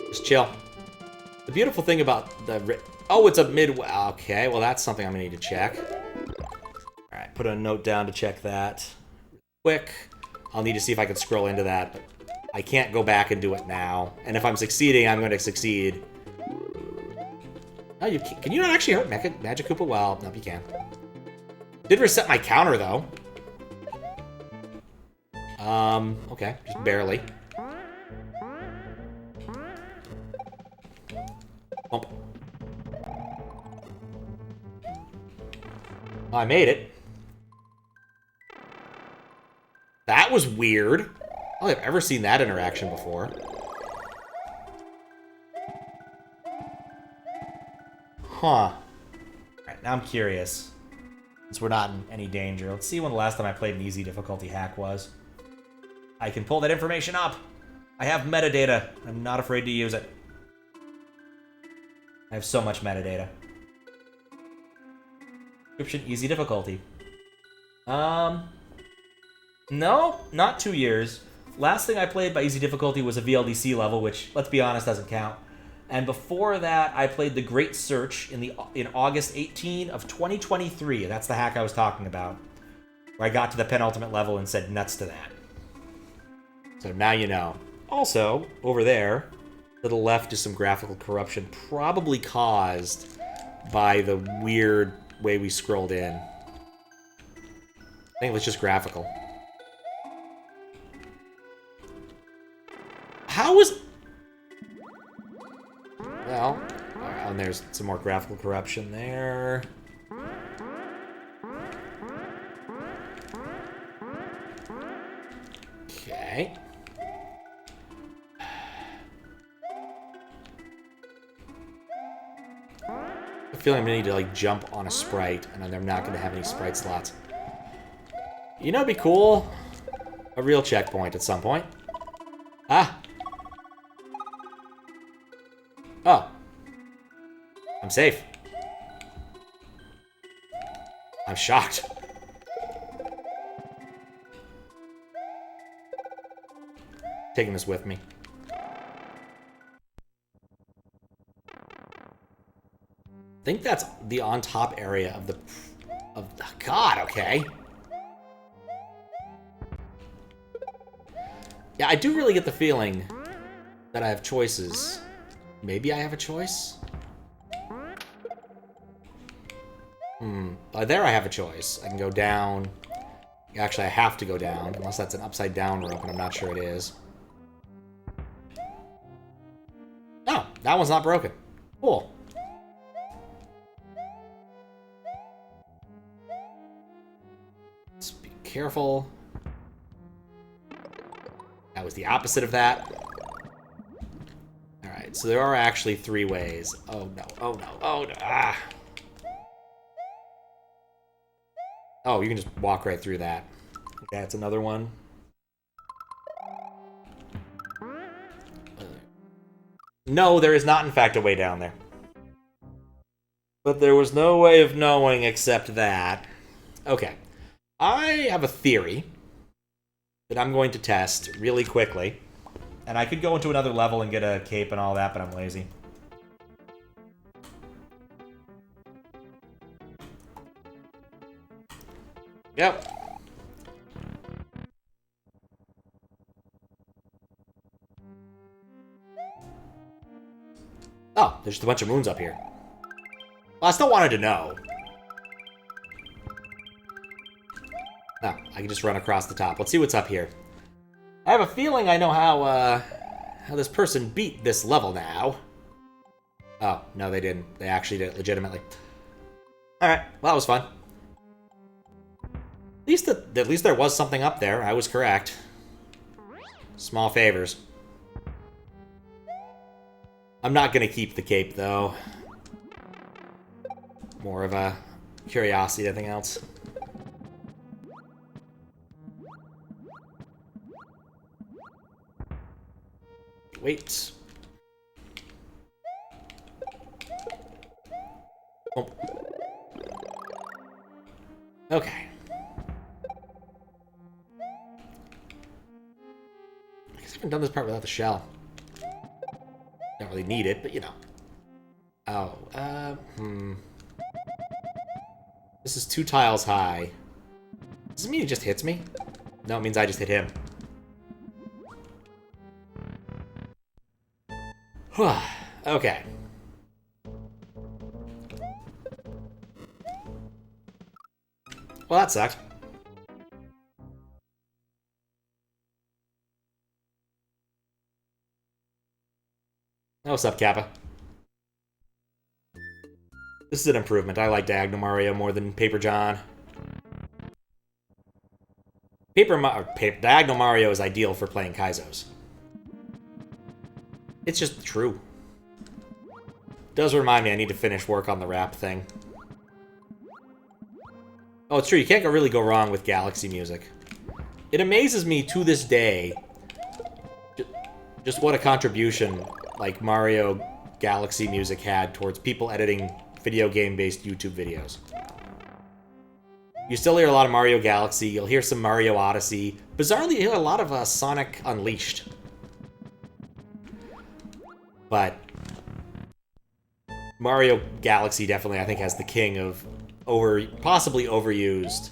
Just chill. The beautiful thing about the... Oh, it's a mid... Okay, well that's something I'm gonna need to check. Alright, put a note down to check that. Quick. I'll need to see if I can scroll into that, but I can't go back and do it now. And if I'm succeeding, I'm going to succeed. Oh, can you not actually hurt Magic Koopa? Well, no, you can. Did reset my counter, though. Okay, just barely. Bump. Oh, I made it. That was weird. I don't think I've ever seen that interaction before. Huh. Alright, now I'm curious. Since we're not in any danger. Let's see when the last time I played an easy difficulty hack was. I can pull that information up. I have metadata. I'm not afraid to use it. I have so much metadata. Description, easy difficulty. No, not 2 years. Last thing I played by easy difficulty was a VLDC level, which, let's be honest, doesn't count. And before that, I played The Great Search in August 18 of 2023. That's the hack I was talking about. Where I got to the penultimate level and said nuts to that. So now you know. Also, over there, to the left is some graphical corruption, probably caused by the weird way we scrolled in. I think it was just graphical. How was... Well, and there's some more graphical corruption there. Okay. I feel like I'm gonna need to, like, jump on a sprite, and I'm not gonna have any sprite slots. You know, it'd be cool? A real checkpoint at some point. Ah! Oh. I'm safe. I'm shocked. Taking this with me. I think that's the on top area of the... God, okay. Yeah, I do really get the feeling that I have choices. Maybe I have a choice? There I have a choice. I can go down. Actually, I have to go down, unless that's an upside down rope, and I'm not sure it is. Oh, that one's not broken. Cool. Let's be careful. That was the opposite of that. Alright, so there are actually 3 ways. Oh no, oh no, oh no, ah! Oh, you can just walk right through that. Okay, that's another one. No, there is not, in fact, a way down there. But there was no way of knowing except that. Okay. I have a theory that I'm going to test really quickly. And I could go into another level and get a cape and all that, but I'm lazy. Yep. Oh, there's just a bunch of moons up here. Well, I still wanted to know. Oh, I can just run across the top. Let's see what's up here. I have a feeling I know how this person beat this level now. Oh, no, they didn't. They actually did it legitimately. Alright, well, that was fun. At least there was something up there. I was correct. Small favors. I'm not gonna keep the cape, though. More of a curiosity than anything else. Wait. Oh. Okay. I guess I haven't done this part without the shell. Don't really need it, but you know. Oh, This is 2 tiles high. Does this mean he just hits me? No, it means I just hit him. Okay. Well, that sucked. Oh, what's up, Kappa? This is an improvement. I like Diagonal Mario more than Paper John. Diagonal Mario is ideal for playing Kaizos. It's just true. Does remind me I need to finish work on the rap thing. Oh, it's true. You can't really go wrong with Galaxy music. it amazes me to this day just what a contribution like Mario Galaxy music had towards people editing video game-based YouTube videos. You still hear a lot of Mario Galaxy, you'll hear some Mario Odyssey. Bizarrely, you hear a lot of Sonic Unleashed. But Mario Galaxy definitely, I think, has the king of possibly overused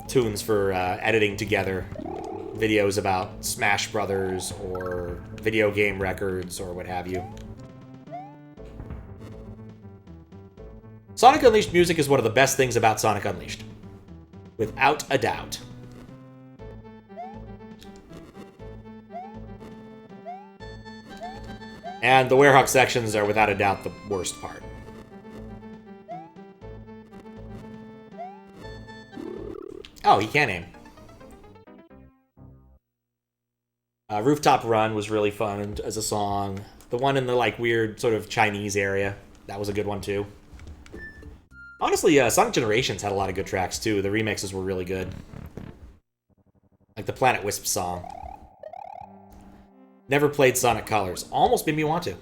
tunes for editing together videos about Smash Brothers or video game records or what have you. Sonic Unleashed music is one of the best things about Sonic Unleashed. Without a doubt. And the Werehog sections are without a doubt the worst part. Oh, he can aim. Rooftop Run was really fun as a song. The one in the like weird sort of Chinese area, that was a good one too. Honestly, Sonic Generations had a lot of good tracks too. The remixes were really good. Like the Planet Wisp song. Never played Sonic Colors. Almost made me want to.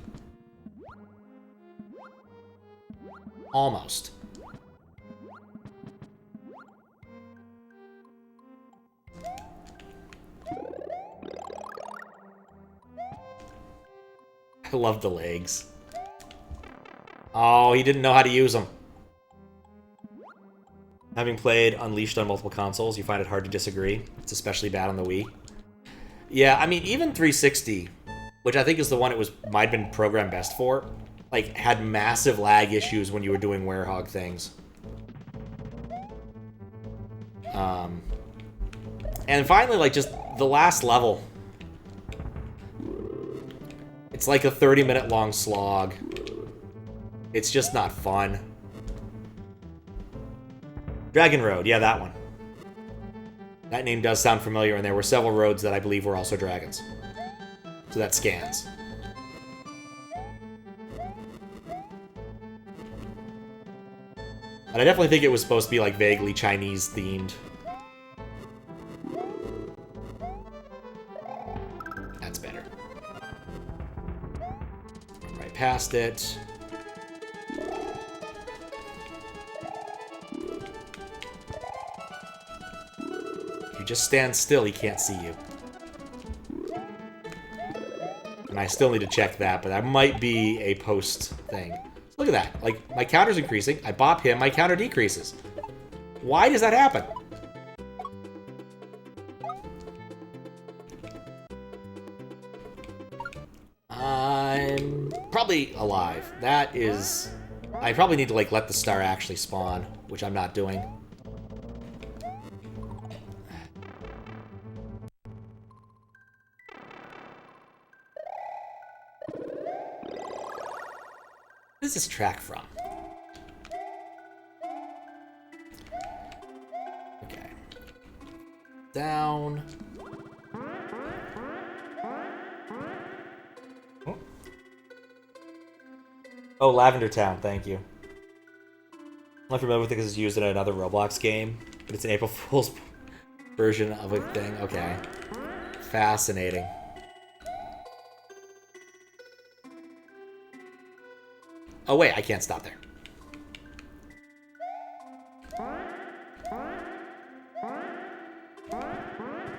Almost. I love the legs. Oh, he didn't know how to use them. Having played Unleashed on multiple consoles, you find it hard to disagree. It's especially bad on the Wii. Yeah, I mean, even 360, which I think is the one it might have been programmed best for, like, had massive lag issues when you were doing Werehog things. And finally, like, just the last level. It's like a 30-minute long slog. It's just not fun. Dragon Road, yeah, that one. That name does sound familiar, and there were several roads that I believe were also dragons. So that scans. And I definitely think it was supposed to be, like, vaguely Chinese-themed. That's better. Right past it. You just stand still, he can't see you. And I still need to check that, but that might be a post thing. Look at that. Like, my counter's increasing. I bop him, my counter decreases. Why does that happen? I'm probably alive. That is... I probably need to, like, let the star actually spawn, which I'm not doing. What is this track from? Okay. Down. Oh, Lavender Town, thank you. I'm not familiar with it because it's used in another Roblox game, but it's an April Fool's version of a thing. Okay. Fascinating. Oh wait, I can't stop there.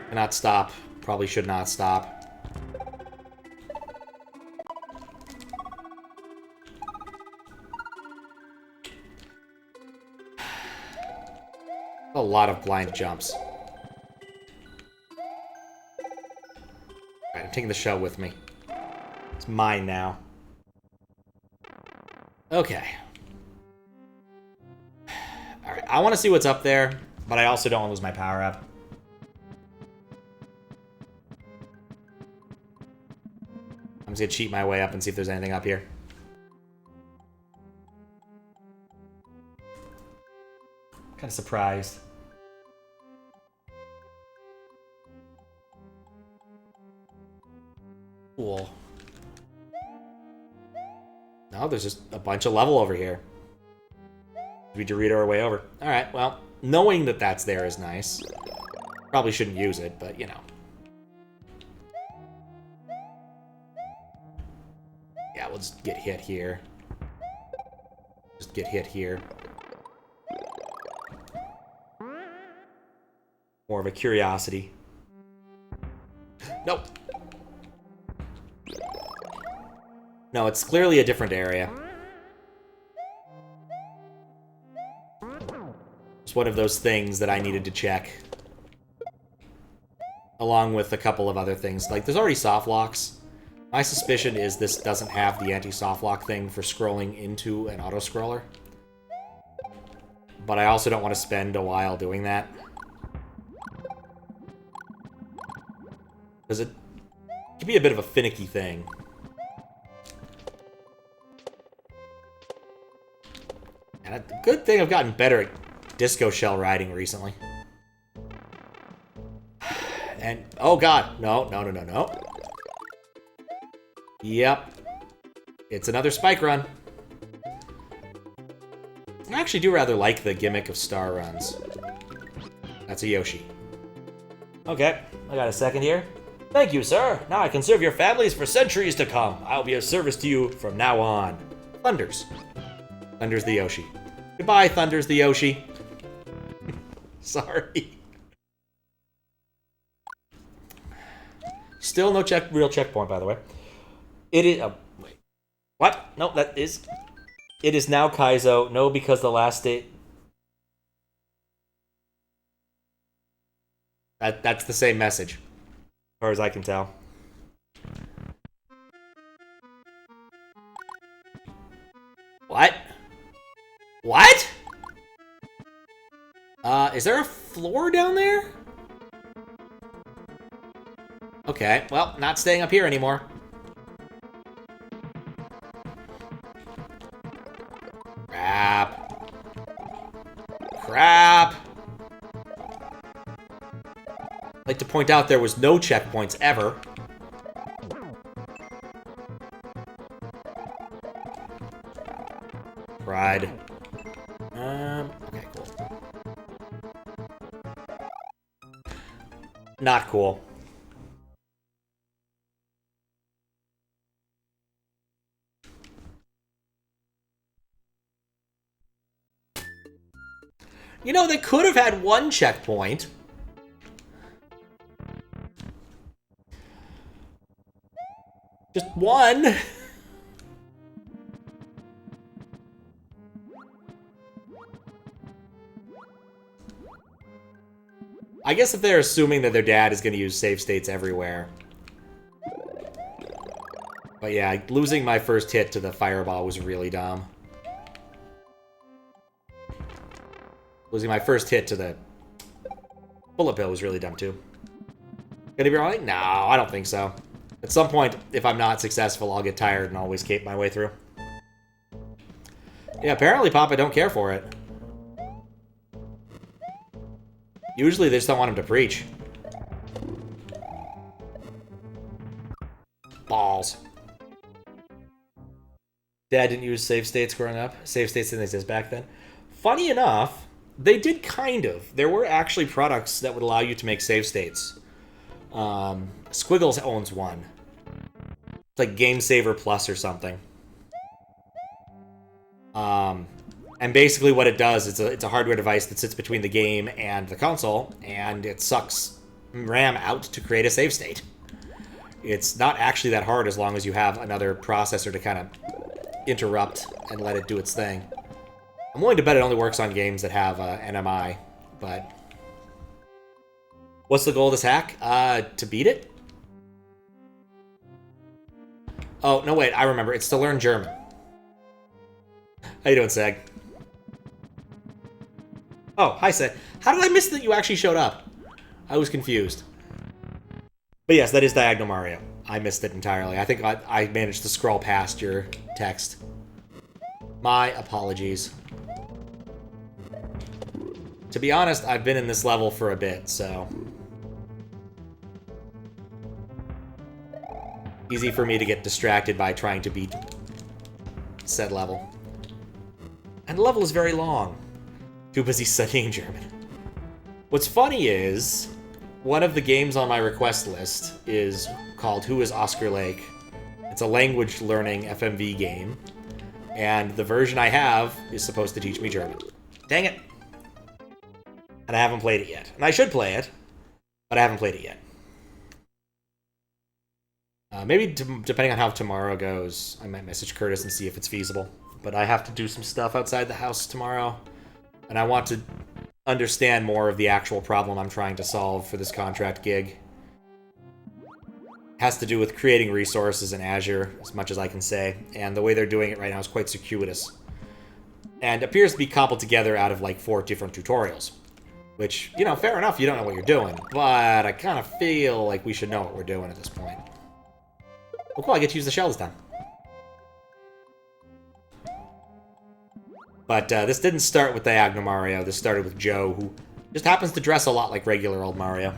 Cannot stop. Probably should not stop. A lot of blind jumps. Alright, I'm taking the shell with me. It's mine now. Okay. Alright, I want to see what's up there, but I also don't want to lose my power up. I'm just gonna cheat my way up and see if there's anything up here. Kind of surprised. Cool. No, there's just a bunch of level over here. We Dorito our way over. Alright, well, Knowing that that's there is nice. Probably shouldn't use it, but, you know. Yeah, we'll just get hit here. Just get hit here. More of a curiosity. Nope. No, it's clearly a different area. It's one of those things that I needed to check. Along with a couple of other things. Like, there's already soft locks. My suspicion is this doesn't have the anti-soft lock thing for scrolling into an auto-scroller. But I also don't want to spend a while doing that. Because it can be a bit of a finicky thing. And a good thing I've gotten better at disco shell riding recently. And, oh god, no. Yep. It's another spike run. I actually do rather like the gimmick of star runs. That's a Yoshi. Okay, I got a second here. Thank you, sir. Now I can serve your families for centuries to come. I'll be of service to you from now on. Thunders. Thunders the Yoshi. Goodbye, Thunders the Yoshi. Sorry. Still no real checkpoint, by the way. It is... wait. What? No, that is... It is now Kaizo. No, because the last date... That's the same message. As far as I can tell. What? What? Is there a floor down there? Okay, well, not staying up here anymore. Crap. Crap. I'd like to point out there was no checkpoints ever. Pride. Okay, cool. Not cool. You know, they could have had one checkpoint. Just one. I guess if they're assuming that their dad is going to use save states everywhere. But yeah, losing my first hit to the fireball was really dumb. Losing my first hit to the bullet bill was really dumb too. Gonna be alright? No, I don't think so. At some point, if I'm not successful, I'll get tired and always escape my way through. Yeah, apparently Papa don't care for it. Usually they just don't want him to preach. Balls. Dad didn't use save states growing up. Save states didn't exist back then. Funny enough, they did kind of. There were actually products that would allow you to make save states. Squiggles owns one. It's like Game Saver Plus or something. And basically what it does, it's a hardware device that sits between the game and the console, and it sucks RAM out to create a save state. It's not actually that hard as long as you have another processor to kind of interrupt and let it do its thing. I'm willing to bet it only works on games that have NMI, but... What's the goal of this hack? To beat it? Oh, no, wait, I remember. It's to learn German. How you doing, Seg? Oh, hi, Seg. How did I miss that you actually showed up? I was confused. But yes, that is Diagonal Mario. I missed it entirely. I think I managed to scroll past your text. My apologies. To be honest, I've been in this level for a bit, so... Easy for me to get distracted by trying to beat said level. And the level is very long. Too busy studying German. What's funny is, one of the games on my request list is called Who is Oscar Lake? It's a language learning FMV game, and the version I have is supposed to teach me German. Dang it. And I haven't played it yet. And I should play it, but I haven't played it yet. Maybe depending on how tomorrow goes, I might message Curtis and see if it's feasible. But I have to do some stuff outside the house tomorrow, and I want to understand more of the actual problem I'm trying to solve for this contract gig. It has to do with creating resources in Azure, as much as I can say, and the way they're doing it right now is quite circuitous. And appears to be cobbled together out of like 4 different tutorials. Which, you know, fair enough, you don't know what you're doing, but I kind of feel like we should know what we're doing at this point. Oh cool, I get to use the shell this time. But this didn't start with Diagonal Mario, this started with Joe, who just happens to dress a lot like regular old Mario.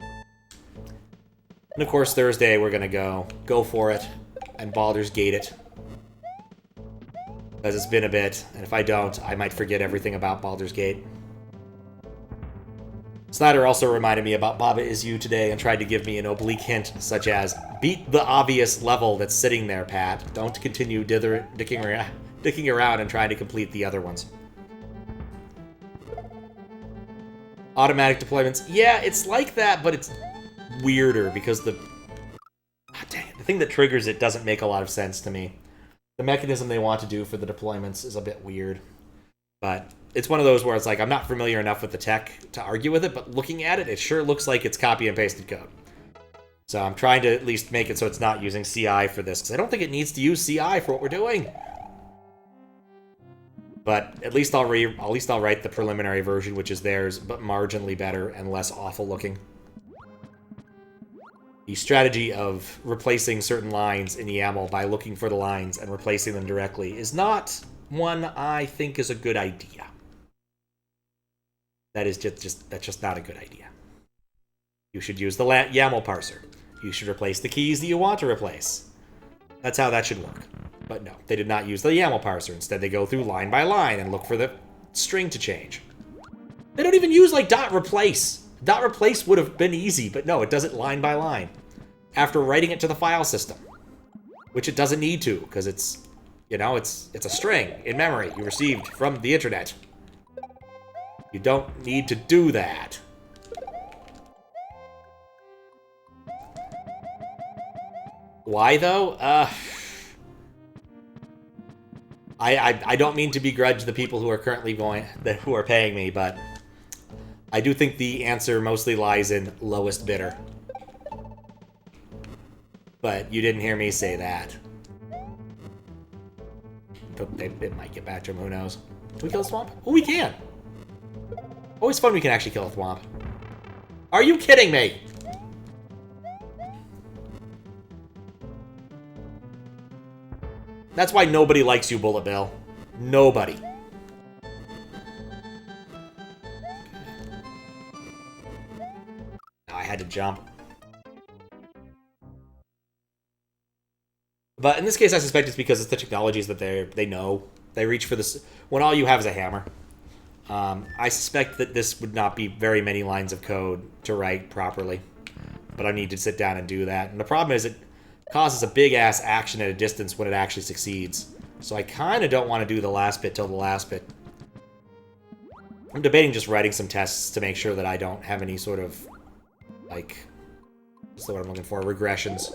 And of course, Thursday we're gonna go for it, and Baldur's Gate it. Because it's been a bit, and if I don't, I might forget everything about Baldur's Gate. Snyder also reminded me about Baba Is You today and tried to give me an oblique hint, such as, beat the obvious level that's sitting there, Pat. Don't continue dicking around and trying to complete the other ones. Automatic deployments. Yeah, it's like that, but it's weirder because the thing that triggers it doesn't make a lot of sense to me. The mechanism they want to do for the deployments is a bit weird. But it's one of those where it's like, I'm not familiar enough with the tech to argue with it, but looking at it, it sure looks like it's copy and pasted code. So I'm trying to at least make it so it's not using CI for this, because I don't think it needs to use CI for what we're doing. But at least I'll write the preliminary version, which is theirs, but marginally better and less awful looking. The strategy of replacing certain lines in YAML by looking for the lines and replacing them directly is not one I think is a good idea. That is that's just not a good idea. You should use the YAML parser. You should replace the keys that you want to replace. That's how that should work. But no, they did not use the YAML parser. Instead, they go through line by line and look for the string to change. They don't even use, like, dot replace. Dot replace would have been easy, but no, it does it line by line. After writing it to the file system. Which it doesn't need to, because it's, you know, it's a string in memory you received from the internet. You don't need to do that. Why, though? I don't mean to begrudge the people who are currently who are paying me, but I do think the answer mostly lies in lowest bidder. But you didn't hear me say that. It might get back to him, who knows. Can we kill a Thwomp? Oh, we can! Always fun we can actually kill a Thwomp. Are you kidding me? That's why nobody likes you, Bullet Bill. Nobody. Now I had to jump. But in this case, I suspect it's because it's the technologies that they know. They reach for this when all you have is a hammer. I suspect that this would not be very many lines of code to write properly. But I need to sit down and do that. And the problem is it causes a big-ass action at a distance when it actually succeeds. So I kind of don't want to do the last bit till the last bit. I'm debating just writing some tests to make sure that I don't have any sort of, like, what's the word I'm looking for, regressions.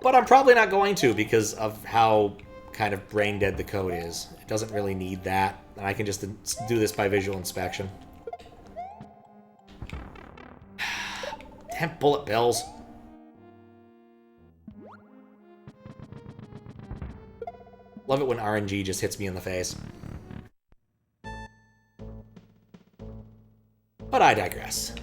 But I'm probably not going to because of how kind of brain-dead the code is. It doesn't really need that, and I can just do this by visual inspection. Damn bullet bills. Love it when RNG just hits me in the face. But I digress.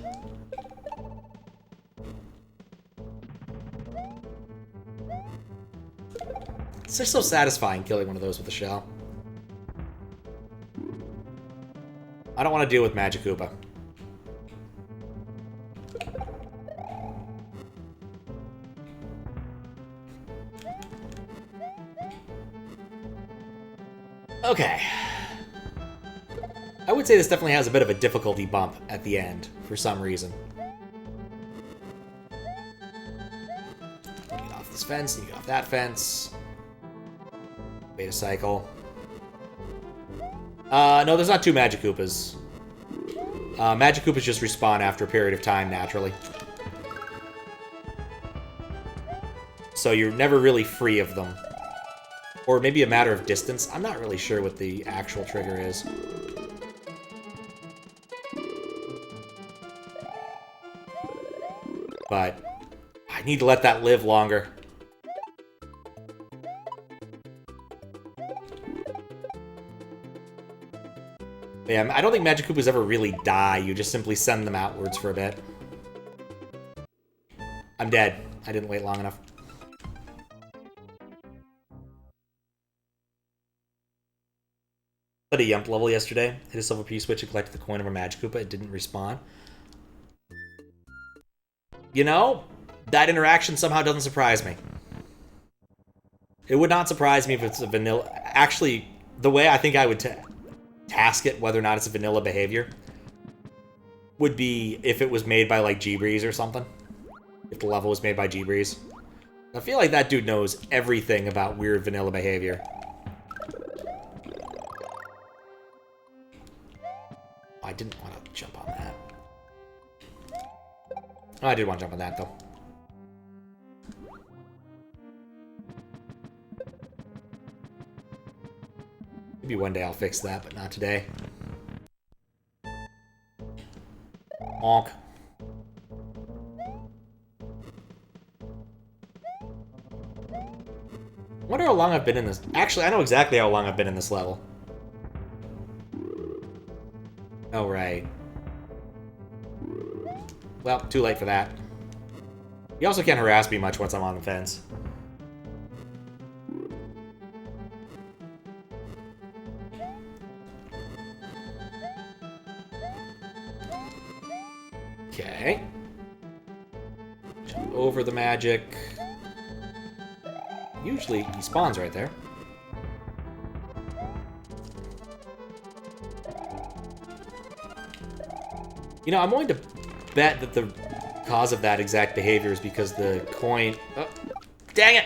It's just so satisfying killing one of those with a shell. I don't want to deal with Magic Koopa. Okay. I would say this definitely has a bit of a difficulty bump at the end, for some reason. Get off this fence, and you get off that fence. Wait a cycle. No, there's not two Magic Koopas. Magic Koopas just respawn after a period of time, naturally. So you're never really free of them. Or maybe a matter of distance. I'm not really sure what the actual trigger is. But I need to let that live longer. But yeah, I don't think Magic Koopas ever really die. You just simply send them outwards for a bit. I'm dead. I didn't wait long enough. Played a Yump level yesterday. Hit a silver P-switch and collected the coin of a Magic Koopa. It didn't respawn. You know, that interaction somehow doesn't surprise me. It would not surprise me if it's a vanilla... Actually, the way I think I would task it, whether or not it's a vanilla behavior, would be if it was made by, like, G-Breeze or something. If the level was made by G-Breeze. I feel like that dude knows everything about weird vanilla behavior. I didn't want to jump on that. Oh, I did want to jump on that, though. Maybe one day I'll fix that, but not today. Honk. I wonder how long I've been in this. Actually, I know exactly how long I've been in this level. Oh, right. Well, too late for that. You also can't harass me much once I'm on the fence. Okay. Jump over the magic. Usually he spawns right there. You know, I'm going to bet that the cause of that exact behavior is because the coin... Oh, dang it!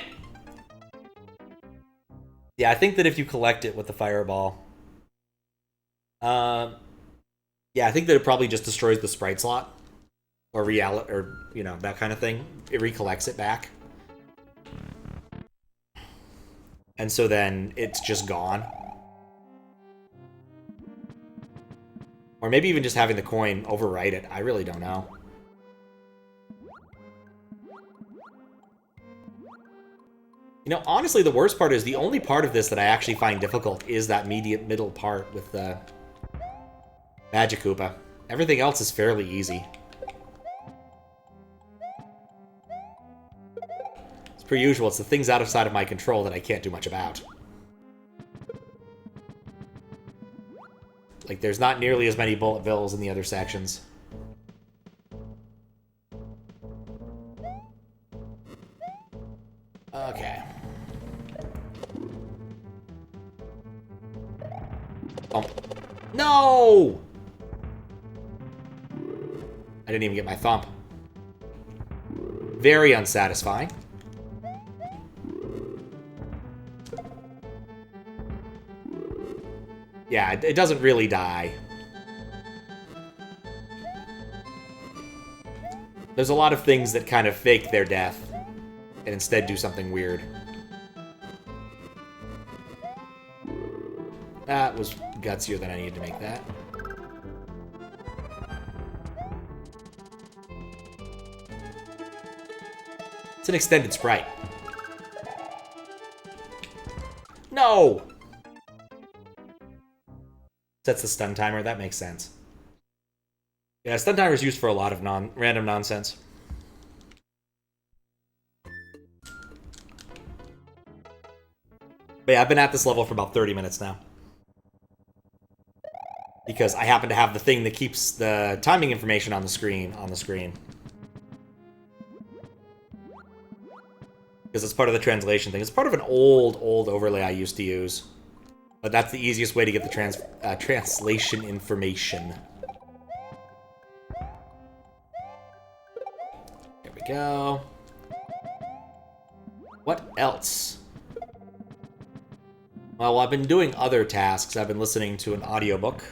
Yeah, I think that if you collect it with the fireball... yeah, I think that it probably just destroys the sprite slot. Or you know, that kind of thing. It recollects it back. And so then it's just gone. Or maybe even just having the coin overwrite it. I really don't know. You know, honestly, the worst part is the only part of this that I actually find difficult is that middle part with the Magic Koopa. Everything else is fairly easy. As per usual, it's the things outside of my control that I can't do much about. Like, there's not nearly as many bullet bills in the other sections. Okay. Oh. No! I didn't even get my thump. Very unsatisfying. Yeah, it doesn't really die. There's a lot of things that kind of fake their death and instead do something weird. That was gutsier than I needed to make that. It's an extended sprite. No! Sets the stun timer. That makes sense. Yeah, stun timer is used for a lot of random nonsense. But yeah, I've been at this level for about 30 minutes now. Because I happen to have the thing that keeps the timing information on the screen. Because it's part of the translation thing. It's part of an old overlay I used to use. But that's the easiest way to get the translation information. There we go. What else? Well, I've been doing other tasks. I've been listening to an audiobook.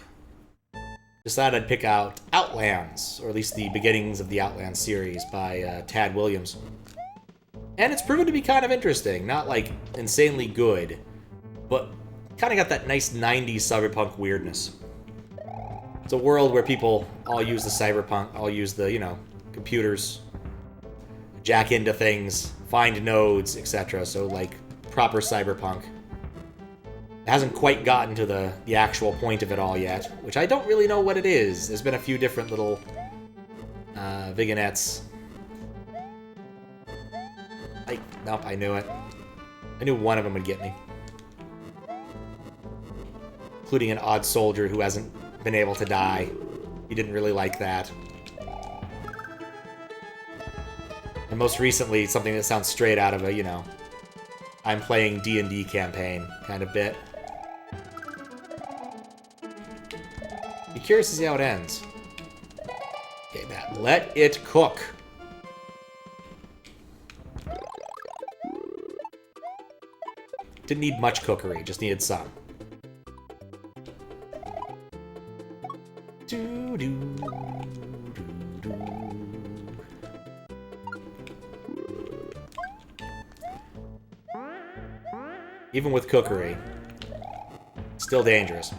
Decided I'd pick out Outlands, or at least the beginnings of the Outlands series by Tad Williams. And it's proven to be kind of interesting. Not, like, insanely good, but kind of got that nice 90s cyberpunk weirdness. It's a world where people all use the cyberpunk, all use the, you know, computers, jack into things, find nodes, etc. So, like, proper cyberpunk. It hasn't quite gotten to the actual point of it all yet, which I don't really know what it is. There's been a few different little vignettes. Nope, I knew it. I knew one of them would get me. Including an odd soldier who hasn't been able to die. He didn't really like that. And most recently, something that sounds straight out of a, you know, I'm playing D&D campaign kind of bit. Be curious to see how it ends. Okay, Matt, let it cook. Didn't need much cookery, just needed some. Even with cookery, still dangerous.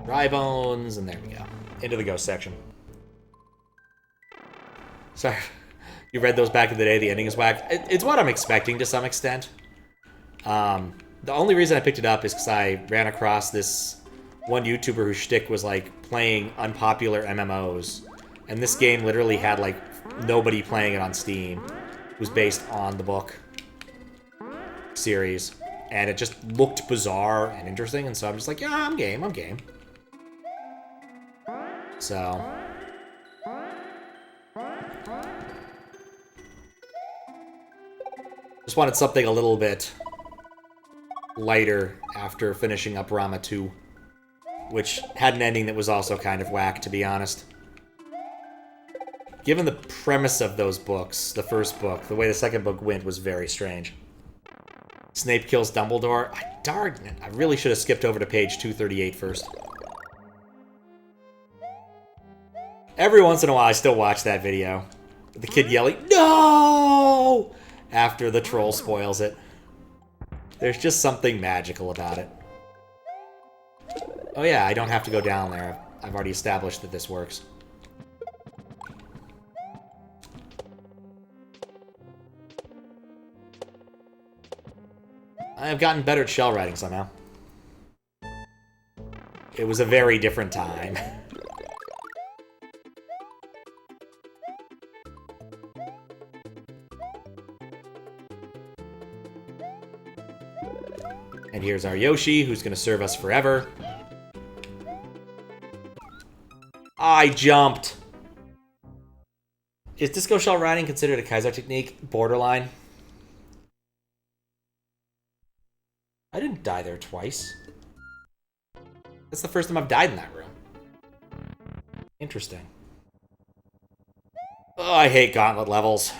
Dry bones, and there we go. Into the ghost section. Sorry, you read those back in the day, the ending is whack. It's what I'm expecting to some extent. The only reason I picked it up is because I ran across this one YouTuber whose shtick was, like, playing unpopular MMOs. And this game literally had, like, nobody playing it on Steam. It was based on the book series. And it just looked bizarre and interesting, and so I'm just like, yeah, I'm game. So... just wanted something a little bit lighter after finishing up Rama 2, which had an ending that was also kind of whack, to be honest. Given the premise of those books, the first book, the way the second book went was very strange. Snape kills Dumbledore. Darn it, I really should have skipped over to page 238 first. Every once in a while, I still watch that video. The kid yelling, "No!" after the troll spoils it. There's just something magical about it. Oh yeah, I don't have to go down there. I've already established that this works. I have gotten better at shell writing somehow. It was a very different time. And here's our Yoshi, who's going to serve us forever. I jumped! Is disco shell riding considered a Kaiser technique? Borderline. I didn't die there twice. That's the first time I've died in that room. Interesting. Oh, I hate gauntlet levels.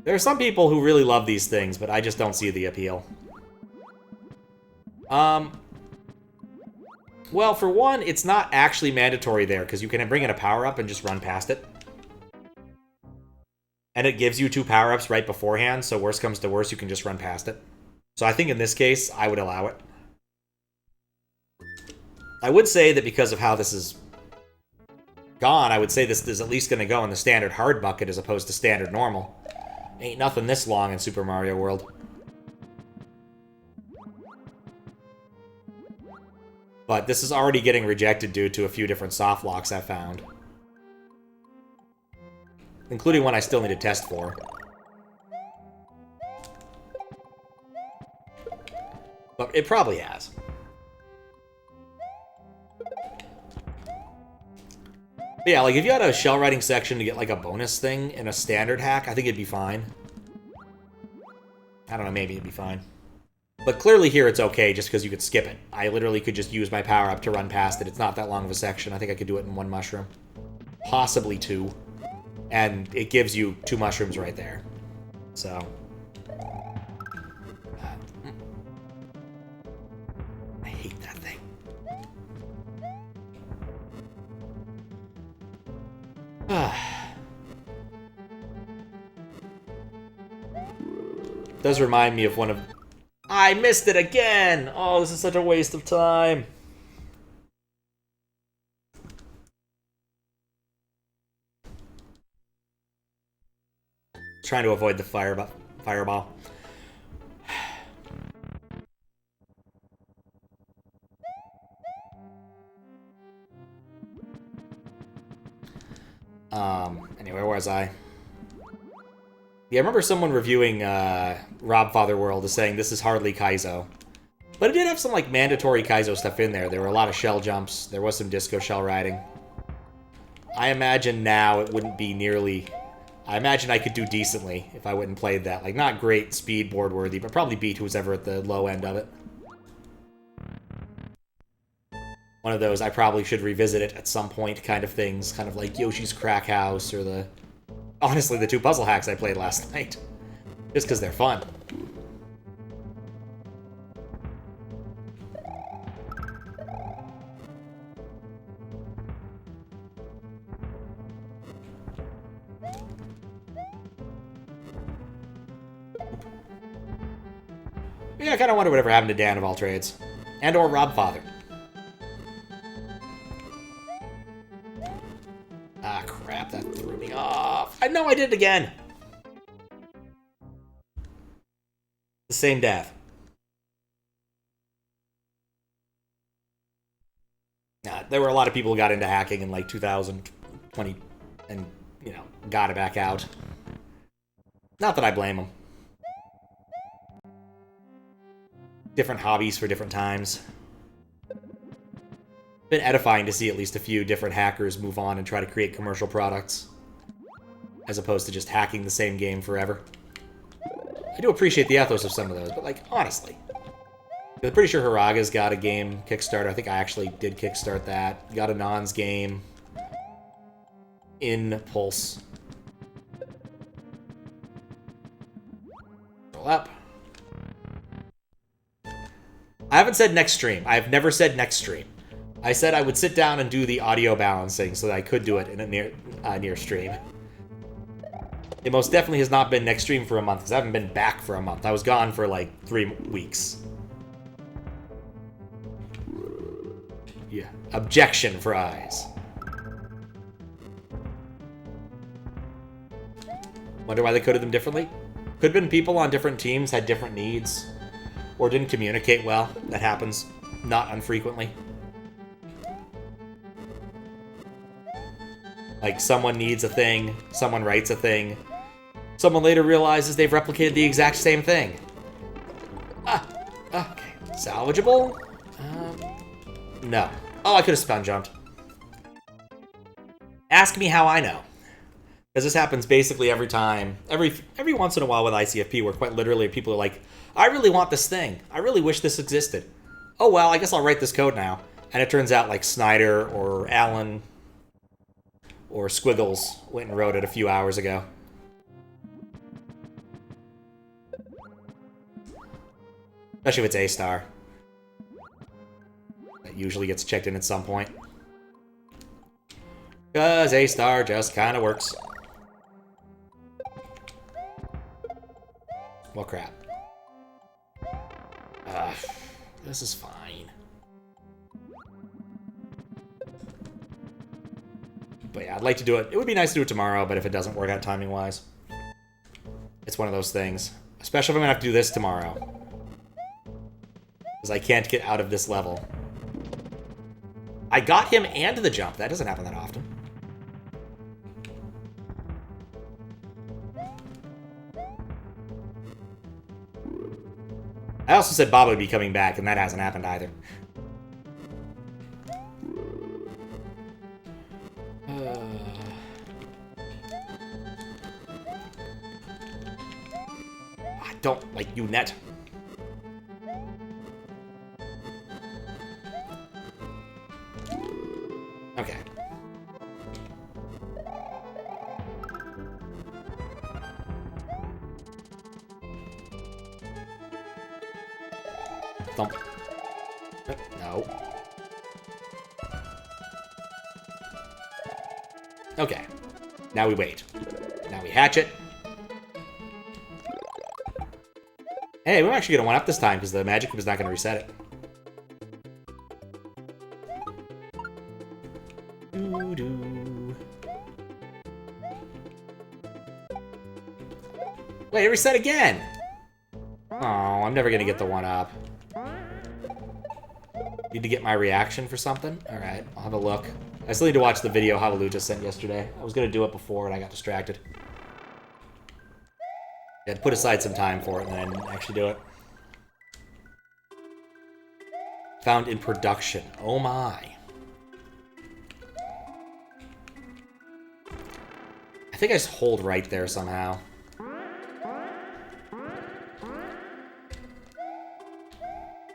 There are some people who really love these things, but I just don't see the appeal. Well, for one, it's not actually mandatory there, because you can bring in a power-up and just run past it. And it gives you 2 power-ups right beforehand, so worst comes to worst, you can just run past it. So I think in this case, I would allow it. I would say that because of how this is gone, I would say this is at least going to go in the standard hard bucket as opposed to standard normal. Ain't nothing this long in Super Mario World. But this is already getting rejected due to a few different soft locks I found. Including one I still need to test for. But it probably has. But yeah, like if you had a shell writing section to get like a bonus thing in a standard hack, I think it'd be fine. I don't know, maybe it'd be fine. But But clearly here it's okay just because you could skip it. I literally could just use my power-up to run past it. It's not that long of a section. I think I could do it in 1 mushroom. Possibly 2. And it gives you 2 mushrooms right there. So... I hate that thing. Does remind me of one of... I missed it again! Oh, this is such a waste of time. Trying to avoid the fireball. Anyway, where was I? Yeah, I remember someone reviewing Rob Fatherworld as saying this is hardly Kaizo. But it did have some, like, mandatory Kaizo stuff in there. There were a lot of shell jumps. There was some disco shell riding. I imagine now it wouldn't be nearly... I imagine I could do decently if I went and played that. Like, not great speed board worthy, but probably beat who's ever at the low end of it. One of those I probably should revisit it at some point kind of things. Kind of like Yoshi's Crack House or the... Honestly, the 2 puzzle hacks I played last night. Just because they're fun. Yeah, I kind of wonder whatever happened to Dan of all trades. And or Rob Father. Ah, crap, that threw me off. I know I did it again. The same death. There were a lot of people who got into hacking in like 2020 and, you know, got it back out. Not that I blame them. Different hobbies for different times. Been edifying to see at least a few different hackers move on and try to create commercial products. As opposed to just hacking the same game forever. I do appreciate the ethos of some of those, but, like, honestly. I'm pretty sure Haraga's got a game Kickstarter. I think I actually did kickstart that. Got a Non's game. Impulse. Roll up. I haven't said next stream. I've never said next stream. I said I would sit down and do the audio balancing so that I could do it in a near stream. It most definitely has not been next stream for a month, because I haven't been back for a month. I was gone for like 3 weeks. Yeah. Objection, fries. Wonder why they coded them differently? Could have been people on different teams had different needs. Or didn't communicate well. That happens not unfrequently. Like, someone needs a thing, someone writes a thing, someone later realizes they've replicated the exact same thing. Okay. Salvageable? No. Oh, I could have spun jumped. Ask me how I know. Because this happens basically every time. Every once in a while with ICFP, where quite literally people are like, I really want this thing. I really wish this existed. Oh, well, I guess I'll write this code now. And it turns out like Snyder or Alan or Squiggles went and wrote it a few hours ago. Especially if it's A-star. That usually gets checked in at some point. Because A-star just kind of works. Well, crap. This is fine. But yeah, I'd like to do it. It would be nice to do it tomorrow, but if it doesn't work out timing-wise, it's one of those things. Especially if I'm going to have to do this tomorrow. Because I can't get out of this level. I got him and the jump. That doesn't happen that often. I also said Bob would be coming back, and that hasn't happened either. I don't like you, Net. Thump. No. Okay. Now we wait. Now we hatch it. Hey, we're actually going to 1-up this time because the magic was not going to reset it. Doo-doo. Wait, it reset again! Oh, I'm never going to get the 1-up. Need to get my reaction for something? Alright, I'll have a look. I still need to watch the video Hoehle just sent yesterday. I was going to do it before and I got distracted. I had to put aside some time for it and then I didn't actually do it. Found in production. Oh my. I think I just hold right there somehow.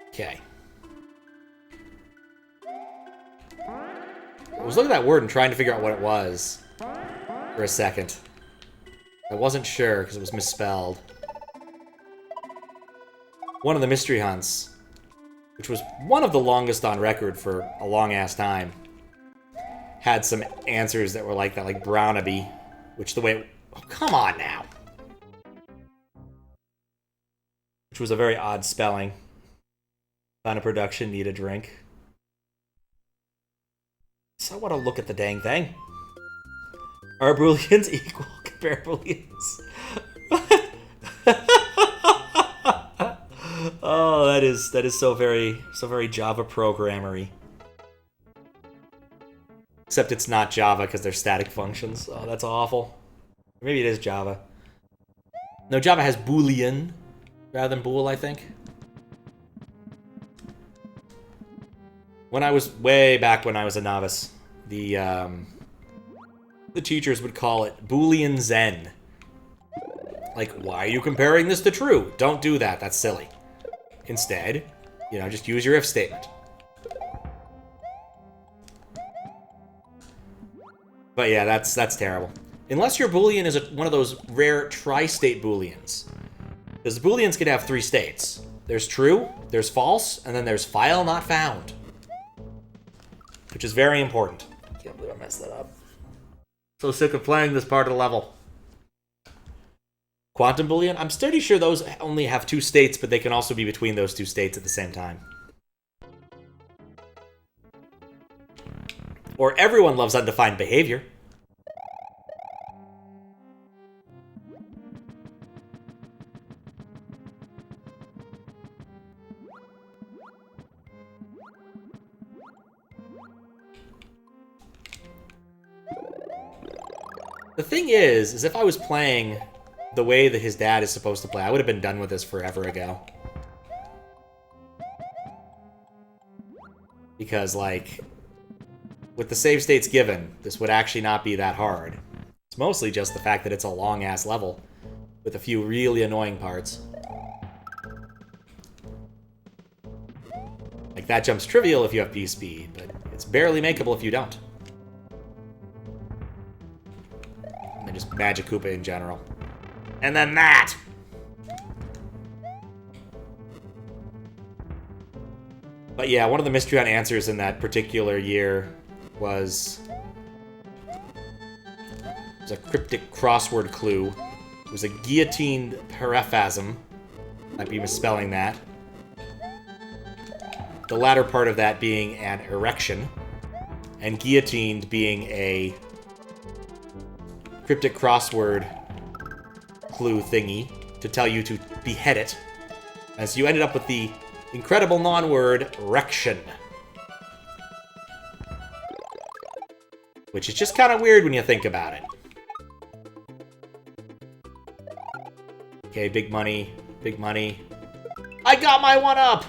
Okay. I was looking at that word and trying to figure out what it was for a second. I wasn't sure because it was misspelled. One of the mystery hunts, which was one of the longest on record for a long-ass time, had some answers that were like that, like Brownaby, which the way... Oh, come on now! Which was a very odd spelling. Found a production, need a drink. So I want to look at the dang thing. Are Booleans equal? Compare Booleans. Oh, that is so very Java programmery. Except it's not Java because they're static functions. Oh, that's awful. Maybe it is Java. No, Java has Boolean rather than bool, I think. When I was way back when I was a novice, the teachers would call it Boolean Zen. Like, why are you comparing this to true? Don't do that. That's silly. Instead, you know, just use your if statement. But yeah, that's terrible. Unless your Boolean is one of those rare tri-state Booleans. Because the Booleans could have 3 states. There's true, there's false, and then there's file not found. Which is very important. I can't believe I messed that up. So sick of playing this part of the level. Quantum Boolean? I'm pretty sure those only have 2 states, but they can also be between those 2 states at the same time. Or everyone loves undefined behavior. The thing is if I was playing the way that his dad is supposed to play, I would have been done with this forever ago. Because, like, with the save states given, this would actually not be that hard. It's mostly just the fact that it's a long-ass level with a few really annoying parts. Like, that jump's trivial if you have B-speed, but it's barely makeable if you don't. And then just Magic Koopa in general. And then that! But yeah, one of the mystery hunt answers in that particular year was a cryptic crossword clue. It was a guillotined paraphasm. Might be misspelling that. The latter part of that being an erection, and guillotined being a cryptic crossword clue thingy to tell you to behead it. And so you ended up with the incredible non-word erection. Which is just kind of weird when you think about it. Okay, big money, big money. I got my 1-up!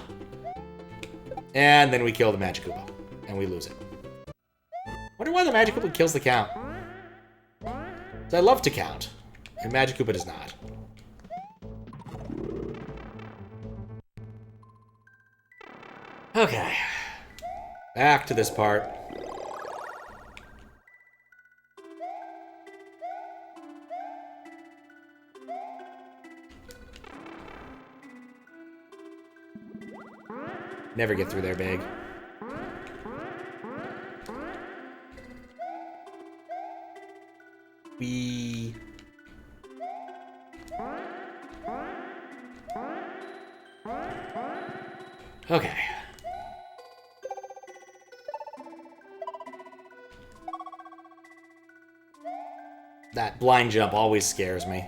And then we kill the Magic Koopa. And we lose it. Wonder why the Magic Koopa kills the count. 'Cause I love to count. And Magic Koopa does not. Okay. Back to this part. Never get through there big. We... Okay. That blind jump always scares me.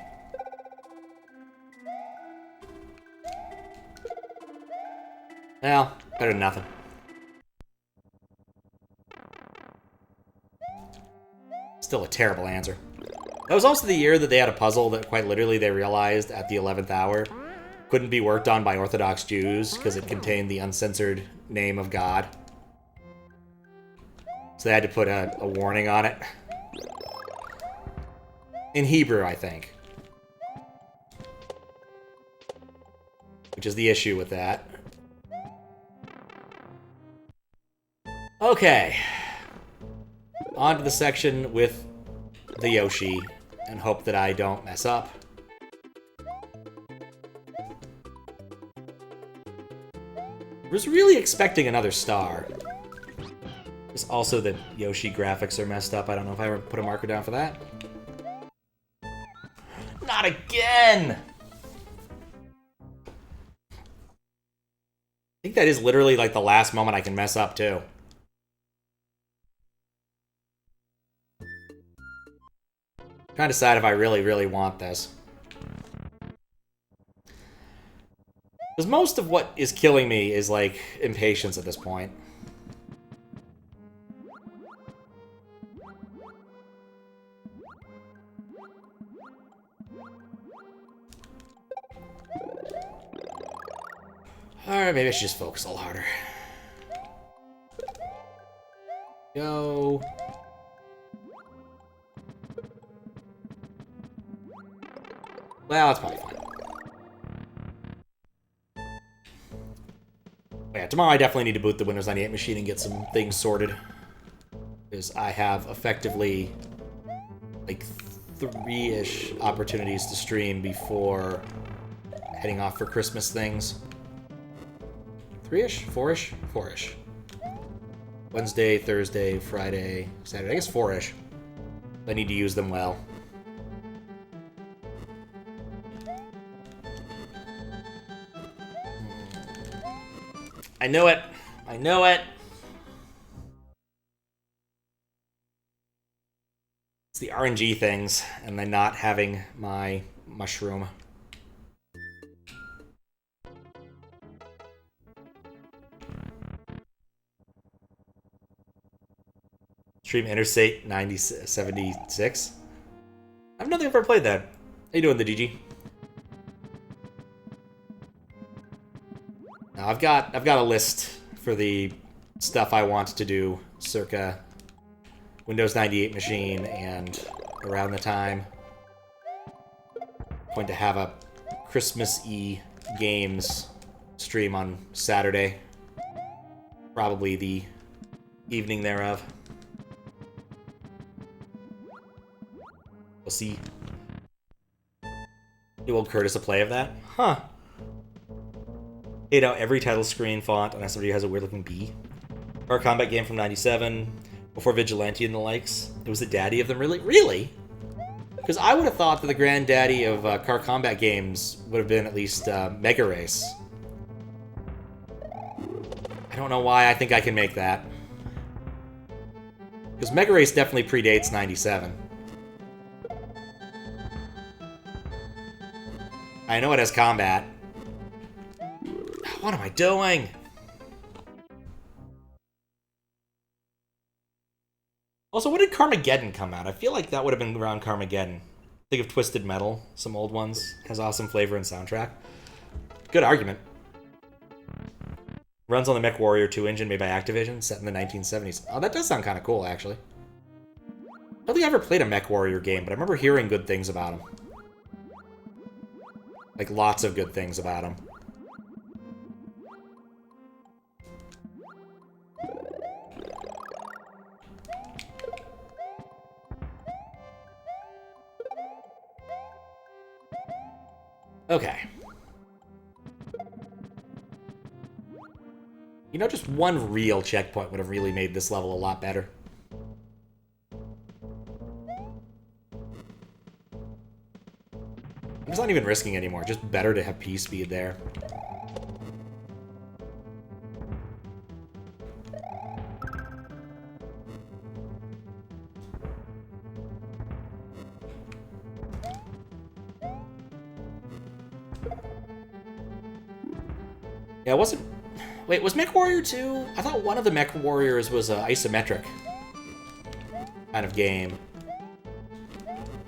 Well, better than nothing. Still a terrible answer. That was also the year that they had a puzzle that quite literally they realized at the 11th hour couldn't be worked on by Orthodox Jews because it contained the uncensored name of God. So they had to put a warning on it. In Hebrew, I think. Which is the issue with that. Okay. On to the section with the Yoshi, and hope that I don't mess up. I was really expecting another star. It's also the Yoshi graphics are messed up. I don't know if I ever put a marker down for that. Not again! I think that is literally like the last moment I can mess up too. I'm trying to decide if I really, really want this. Because most of what is killing me is like impatience at this point. Alright, maybe I should just focus a little harder. Go. Well, that's probably fine. Yeah, tomorrow I definitely need to boot the Windows 98 machine and get some things sorted. Because I have effectively like 3-ish opportunities to stream before heading off for Christmas things. 3-ish? 4-ish? 4-ish. Wednesday, Thursday, Friday, Saturday. I guess 4-ish. I need to use them well. I know it. I know it. It's the RNG things, and then not having my mushroom. Stream Interstate 76. I've never ever played that. How you doing, the GG? Now I've got a list for the stuff I want to do circa Windows 98 machine, and around the time I'm going to have a Christmas-y games stream on Saturday. Probably the evening thereof. We'll see. New old Curtis a play of that? Huh. Now every title screen font on SMW has a weird looking B. Car combat game from 97, before Vigilante and the likes. It was the daddy of them, really? Really? Because I would have thought that the granddaddy of car combat games would have been at least Mega Race. I don't know why I think I can make that. Because Mega Race definitely predates 97. I know it has combat. What am I doing? Also, when did Carmageddon come out? I feel like that would have been around Carmageddon. Think of Twisted Metal, some old ones. Has awesome flavor and soundtrack. Good argument. Runs on the MechWarrior 2 engine made by Activision, set in the 1970s. Oh, that does sound kind of cool, actually. I don't think I ever played a MechWarrior game, but I remember hearing good things about them. Like, lots of good things about them. Okay. You know, just one real checkpoint would have really made this level a lot better. I'm just not even risking anymore. Just better to have P-speed there. Yeah, it wasn't... Wait, was Mech Warrior 2? I thought one of the Mech Warriors was an isometric kind of game,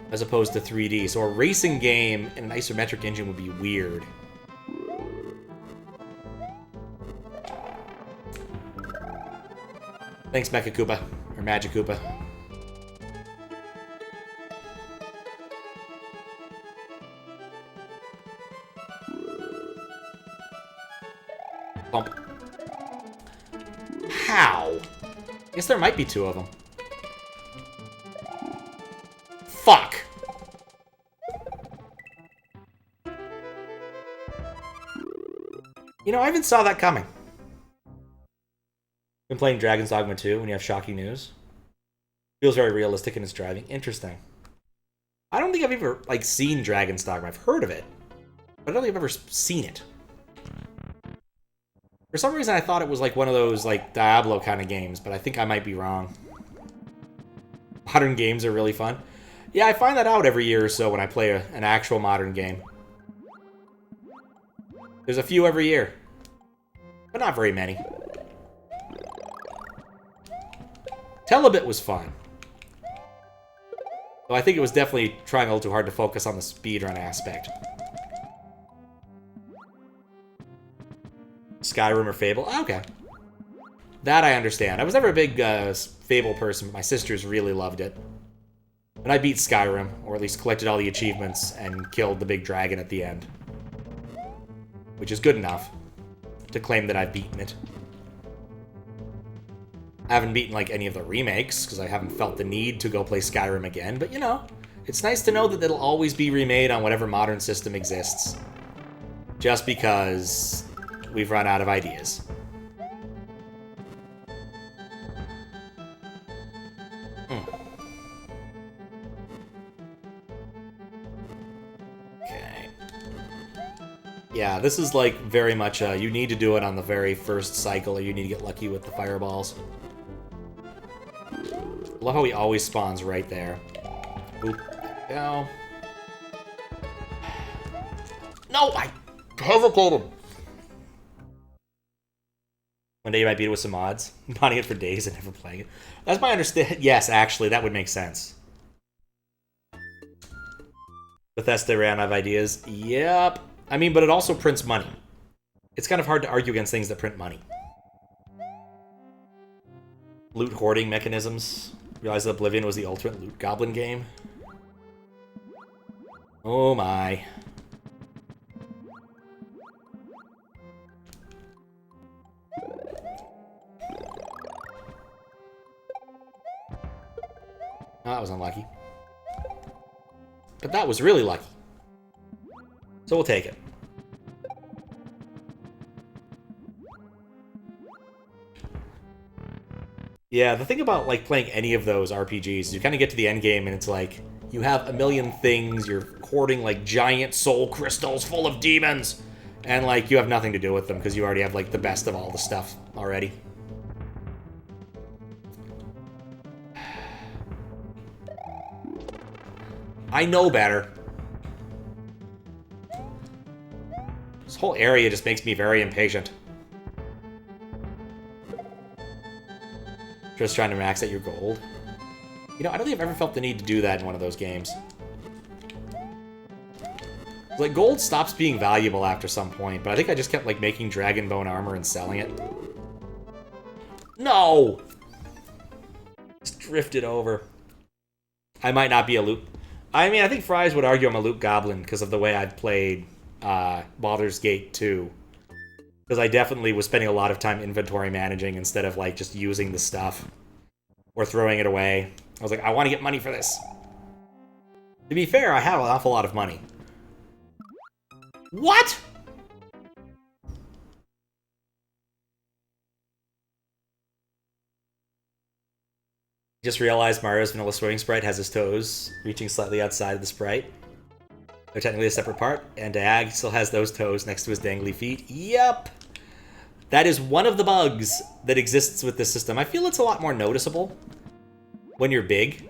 as opposed to 3D. So a racing game in an isometric engine would be weird. Thanks, Mecha Koopa. Or Magic Koopa. Bump. How? I guess there might be two of them. Fuck! You know, I even saw that coming. Been playing Dragon's Dogma 2 when you have shocking news. Feels very realistic in its driving. Interesting. I don't think I've ever, like, seen Dragon's Dogma. I've heard of it, but I don't think I've ever seen it. For some reason, I thought it was like one of those like Diablo kind of games, but I think I might be wrong. Modern games are really fun. Yeah, I find that out every year or so when I play an actual modern game. There's a few every year, but not very many. Telebit was fun. Though I think it was definitely trying a little too hard to focus on the speedrun aspect. Skyrim or Fable? Okay. That I understand. I was never a big Fable person, but my sisters really loved it. And I beat Skyrim, or at least collected all the achievements, and killed the big dragon at the end. Which is good enough to claim that I've beaten it. I haven't beaten, like, any of the remakes, because I haven't felt the need to go play Skyrim again, but, you know, it's nice to know that it'll always be remade on whatever modern system exists. Just because we've run out of ideas. Okay. Yeah, this is like very much you need to do it on the very first cycle, or you need to get lucky with the fireballs. Love how he always spawns right there. Oop. Go. No, I hesitated. One day you might beat it with some mods. Modding it for days and never playing it. That's my understanding. Yes, actually, that would make sense. Bethesda ran out of ideas. Yep. I mean, but it also prints money. It's kind of hard to argue against things that print money. Loot hoarding mechanisms. Realized that Oblivion was the ultimate loot goblin game. Oh my. Oh, that was unlucky. But that was really lucky. So we'll take it. Yeah, the thing about like playing any of those RPGs is you kind of get to the end game and it's like you have a million things, you're hoarding like giant soul crystals full of demons, and like you have nothing to do with them because you already have like the best of all the stuff already. I know better. This whole area just makes me very impatient. Just trying to max out your gold. You know, I don't think I've ever felt the need to do that in one of those games. Like, gold stops being valuable after some point, but I think I just kept, like, making dragon bone armor and selling it. No! Just drifted over. I might not be a loot... I mean, I think Fries would argue I'm a loot goblin because of the way I've played Baldur's Gate 2. Because I definitely was spending a lot of time inventory managing instead of, like, just using the stuff. Or throwing it away. I was like, I want to get money for this. To be fair, I have an awful lot of money. What?! Just realized Mario's vanilla swimming sprite has his toes reaching slightly outside of the sprite. They're technically a separate part, and Dag still has those toes next to his dangly feet. Yep! That is one of the bugs that exists with this system. I feel it's a lot more noticeable when you're big.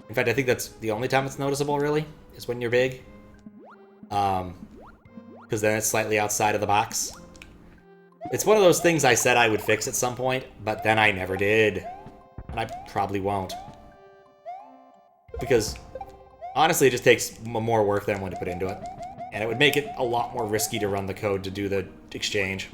In fact, I think that's the only time it's noticeable, really, is when you're big. Because then it's slightly outside of the box. It's one of those things I said I would fix at some point, but then I never did. And I probably won't. Because, honestly, it just takes more work than I want to put into it. And it would make it a lot more risky to run the code to do the exchange.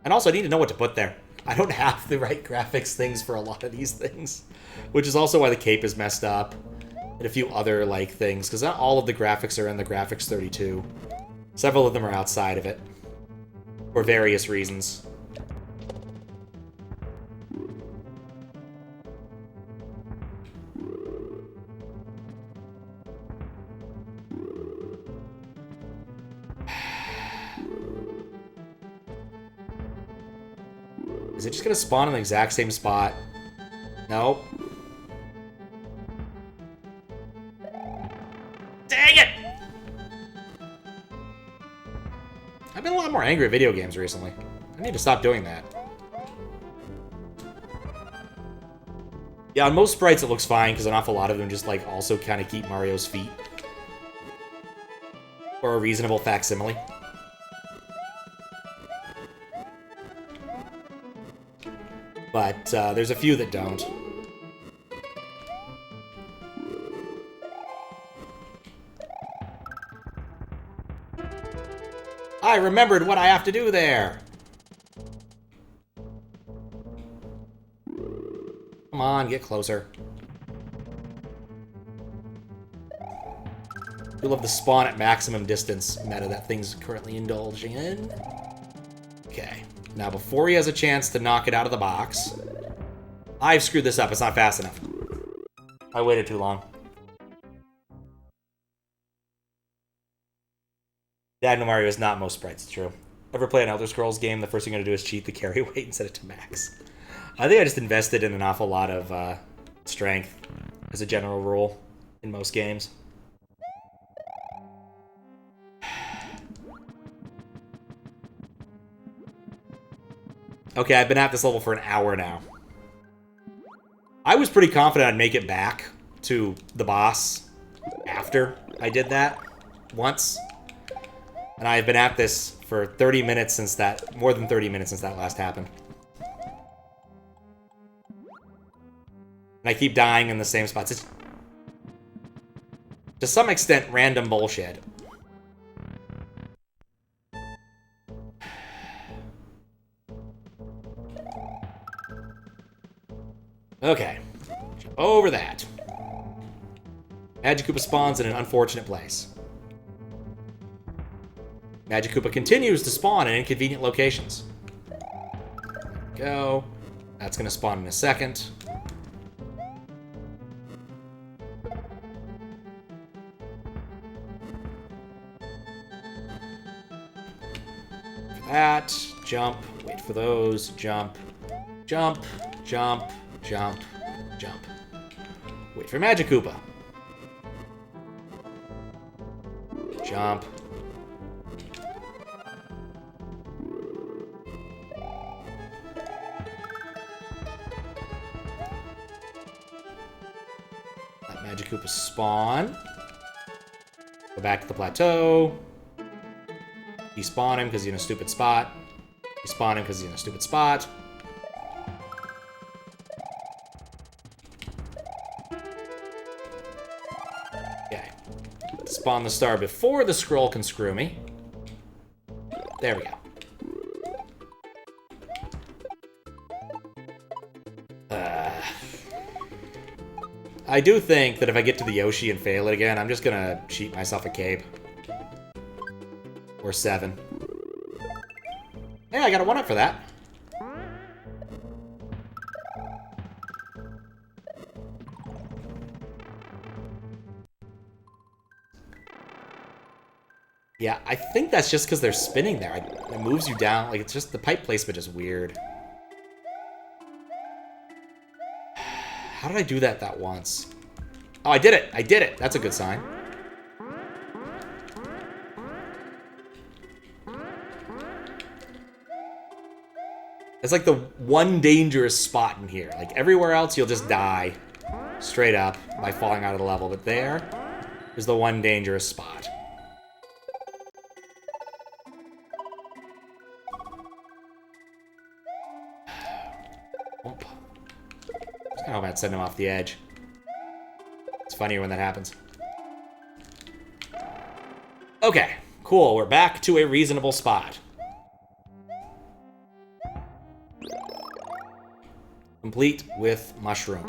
And also, I need to know what to put there. I don't have the right graphics things for a lot of these things. Which is also why the cape is messed up. And a few other, like, things. Because not all of the graphics are in the graphics 32. Several of them are outside of it. For various reasons. Is it just gonna spawn in the exact same spot? Nope. Dang it! I've been a lot more angry at video games recently. I need to stop doing that. Yeah, on most sprites it looks fine, because an awful lot of them just, like, also kind of keep Mario's feet. Or a reasonable facsimile. But there's a few that don't. I remembered what I have to do there! Come on, get closer. We love the spawn at maximum distance meta that thing's currently indulging in. Okay. Now, before he has a chance to knock it out of the box... I've screwed this up. It's not fast enough. I waited too long. Dad, no Mario is not most sprites, it's true. Ever play an Elder Scrolls game, the first thing you're going to do is cheat the carry weight and set it to max. I think I just invested in an awful lot of strength, as a general rule, in most games. Okay, I've been at this level for an hour now. I was pretty confident I'd make it back to the boss after I did that once. And I've been at this for 30 minutes since that, more than 30 minutes since that last happened. And I keep dying in the same spots. It's, to some extent, random bullshit. Okay. Jump over that. Magic Koopa spawns in an unfortunate place. Magic Koopa continues to spawn in inconvenient locations. There we go. That's going to spawn in a second. That. Jump. Wait for those. Jump. Jump. Jump. Jump. Jump. Wait for Magic Koopa. Jump. Let Magic Koopa spawn. Go back to the plateau. Despawn him because he's in a stupid spot. Despawn him because he's in a stupid spot. Okay. Spawn the star before the scroll can screw me. There we go. I do think that if I get to the Yoshi and fail it again, I'm just gonna cheat myself a cape. Or 7. Yeah, I got a 1-up for that. Yeah, I think that's just because they're spinning there. It moves you down. Like, it's just the pipe placement is weird. How did I do that once? Oh, I did it! I did it! That's a good sign. It's like the one dangerous spot in here. Like, everywhere else, you'll just die straight up by falling out of the level. But there is the one dangerous spot. Just kind of hoping I'd send him off the edge. It's funnier when that happens. Okay, cool. We're back to a reasonable spot. Complete with mushroom.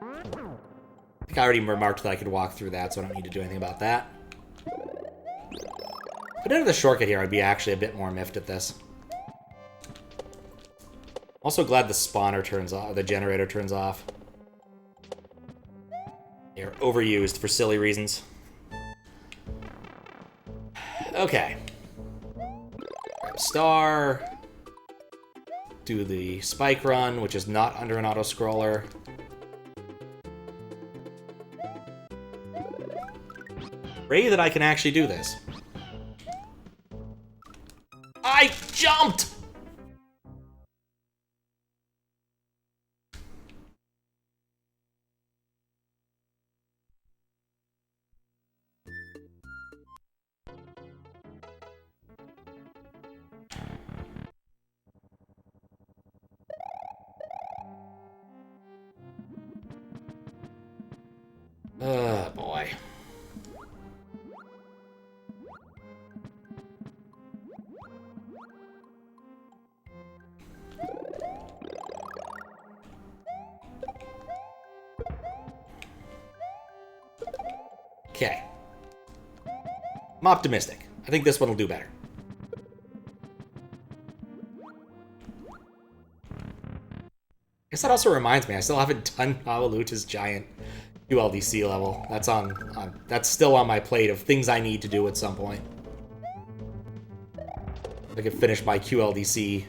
I think I already remarked that I could walk through that, so I don't need to do anything about that. But into the shortcut here, I'd be actually a bit more miffed at this. Also glad the spawner turns off, the generator turns off. They're overused for silly reasons. Okay. Grab a star. Do the spike run, which is not under an auto-scroller. Pray that I can actually do this. I jumped! Oh, boy. Okay. I'm optimistic. I think this one will do better. I guess that also reminds me, I still haven't done Hawaluta's giant QLDC level. That's still on my plate of things I need to do at some point. If I could finish my QLDC,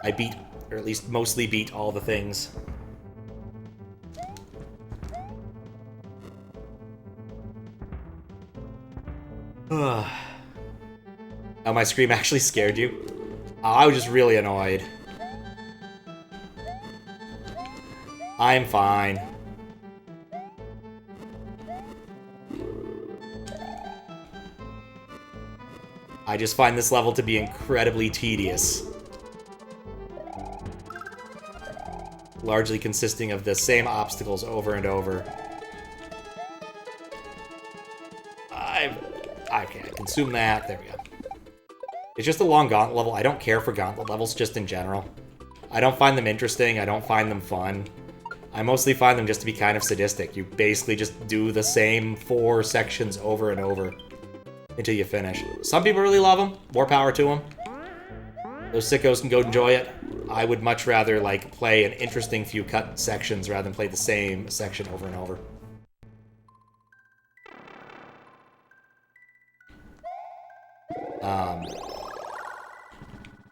I beat, or at least mostly beat, all the things. Oh, my scream actually scared you? Oh, I was just really annoyed. I'm fine. I just find this level to be incredibly tedious. Largely consisting of the same obstacles over and over. Okay, I consume that. There we go. It's just a long gauntlet level. I don't care for gauntlet levels just in general. I don't find them interesting. I don't find them fun. I mostly find them just to be kind of sadistic. You basically just do the same 4 sections over and over until you finish. Some people really love them. More power to them. Those sickos can go enjoy it. I would much rather, like, play an interesting few cut sections rather than play the same section over and over.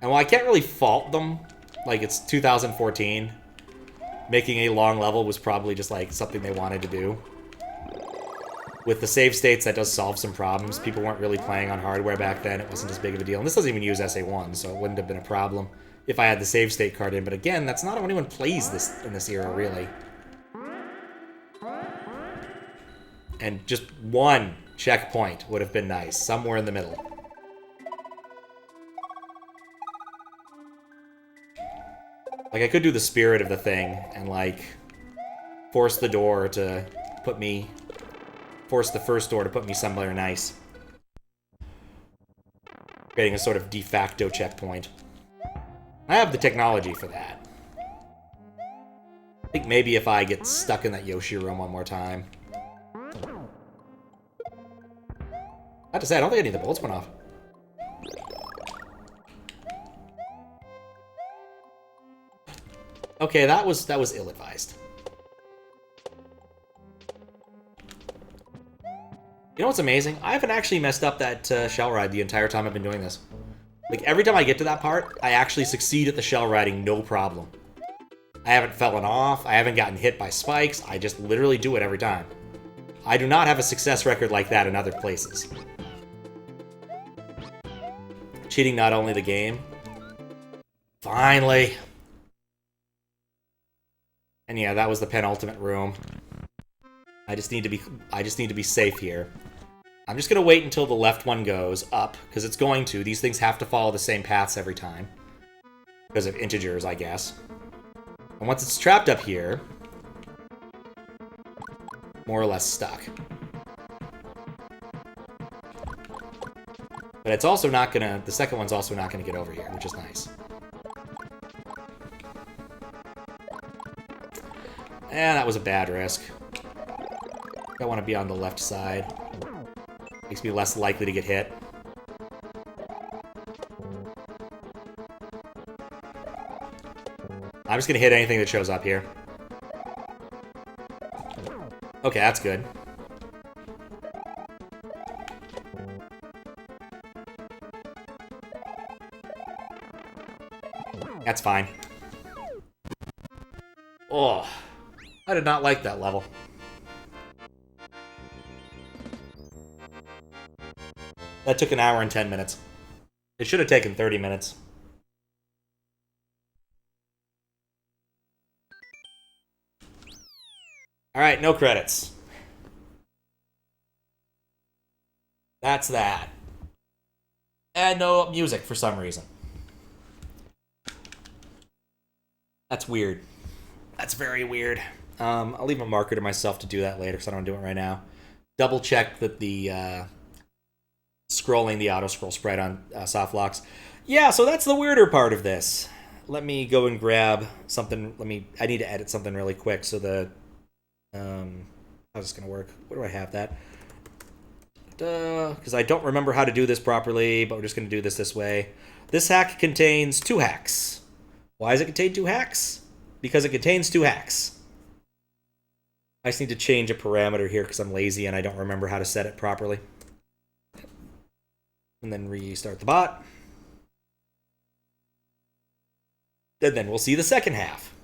And while I can't really fault them, like, it's 2014, making a long level was probably just, like, something they wanted to do. With the save states, that does solve some problems. People weren't really playing on hardware back then. It wasn't as big of a deal. And this doesn't even use SA1, so it wouldn't have been a problem if I had the save state card in. But again, that's not how anyone plays this in this era, really. And just one checkpoint would have been nice, somewhere in the middle. Like, I could do the spirit of the thing and, like, force the door to put me... Force the first door to put me somewhere nice. Creating a sort of de facto checkpoint. I have the technology for that. I think maybe if I get stuck in that Yoshi room one more time. I have to say, I don't think any of the bullets went off. Okay, that was ill-advised. You know what's amazing? I haven't actually messed up that shell ride the entire time I've been doing this. Like, every time I get to that part, I actually succeed at the shell riding, no problem. I haven't fallen off, I haven't gotten hit by spikes, I just literally do it every time. I do not have a success record like that in other places. Cheating not only the game. Finally. And yeah, that was the penultimate room. I just need to be safe here. I'm just gonna wait until the left one goes up, because it's going to. These things have to follow the same paths every time. Because of integers, I guess. And once it's trapped up here, more or less stuck. But it's also not gonna, the second one's also not gonna get over here, which is nice. And that was a bad risk. I want to be on the left side. Makes me less likely to get hit. I'm just gonna hit anything that shows up here. Okay, that's good. That's fine. Oh, I did not like that level. That took an hour and 10 minutes. It should have taken 30 minutes. Alright, no credits. That's that. And no music for some reason. That's weird. That's very weird. I'll leave a marker to myself to do that later because I don't want to do it right now. Double check that the scrolling the auto scroll sprite on soft locks. Yeah, so that's the weirder part of this. Let me go and grab something. I need to edit something really quick so the how's this gonna work? Where do I have that? Because I don't remember how to do this properly, but we're just gonna do this way. This hack contains 2 hacks. Why does it contain 2 hacks? Because it contains 2 hacks. I just need to change a parameter here because I'm lazy and I don't remember how to set it properly. And then restart the bot. And then we'll see the second half.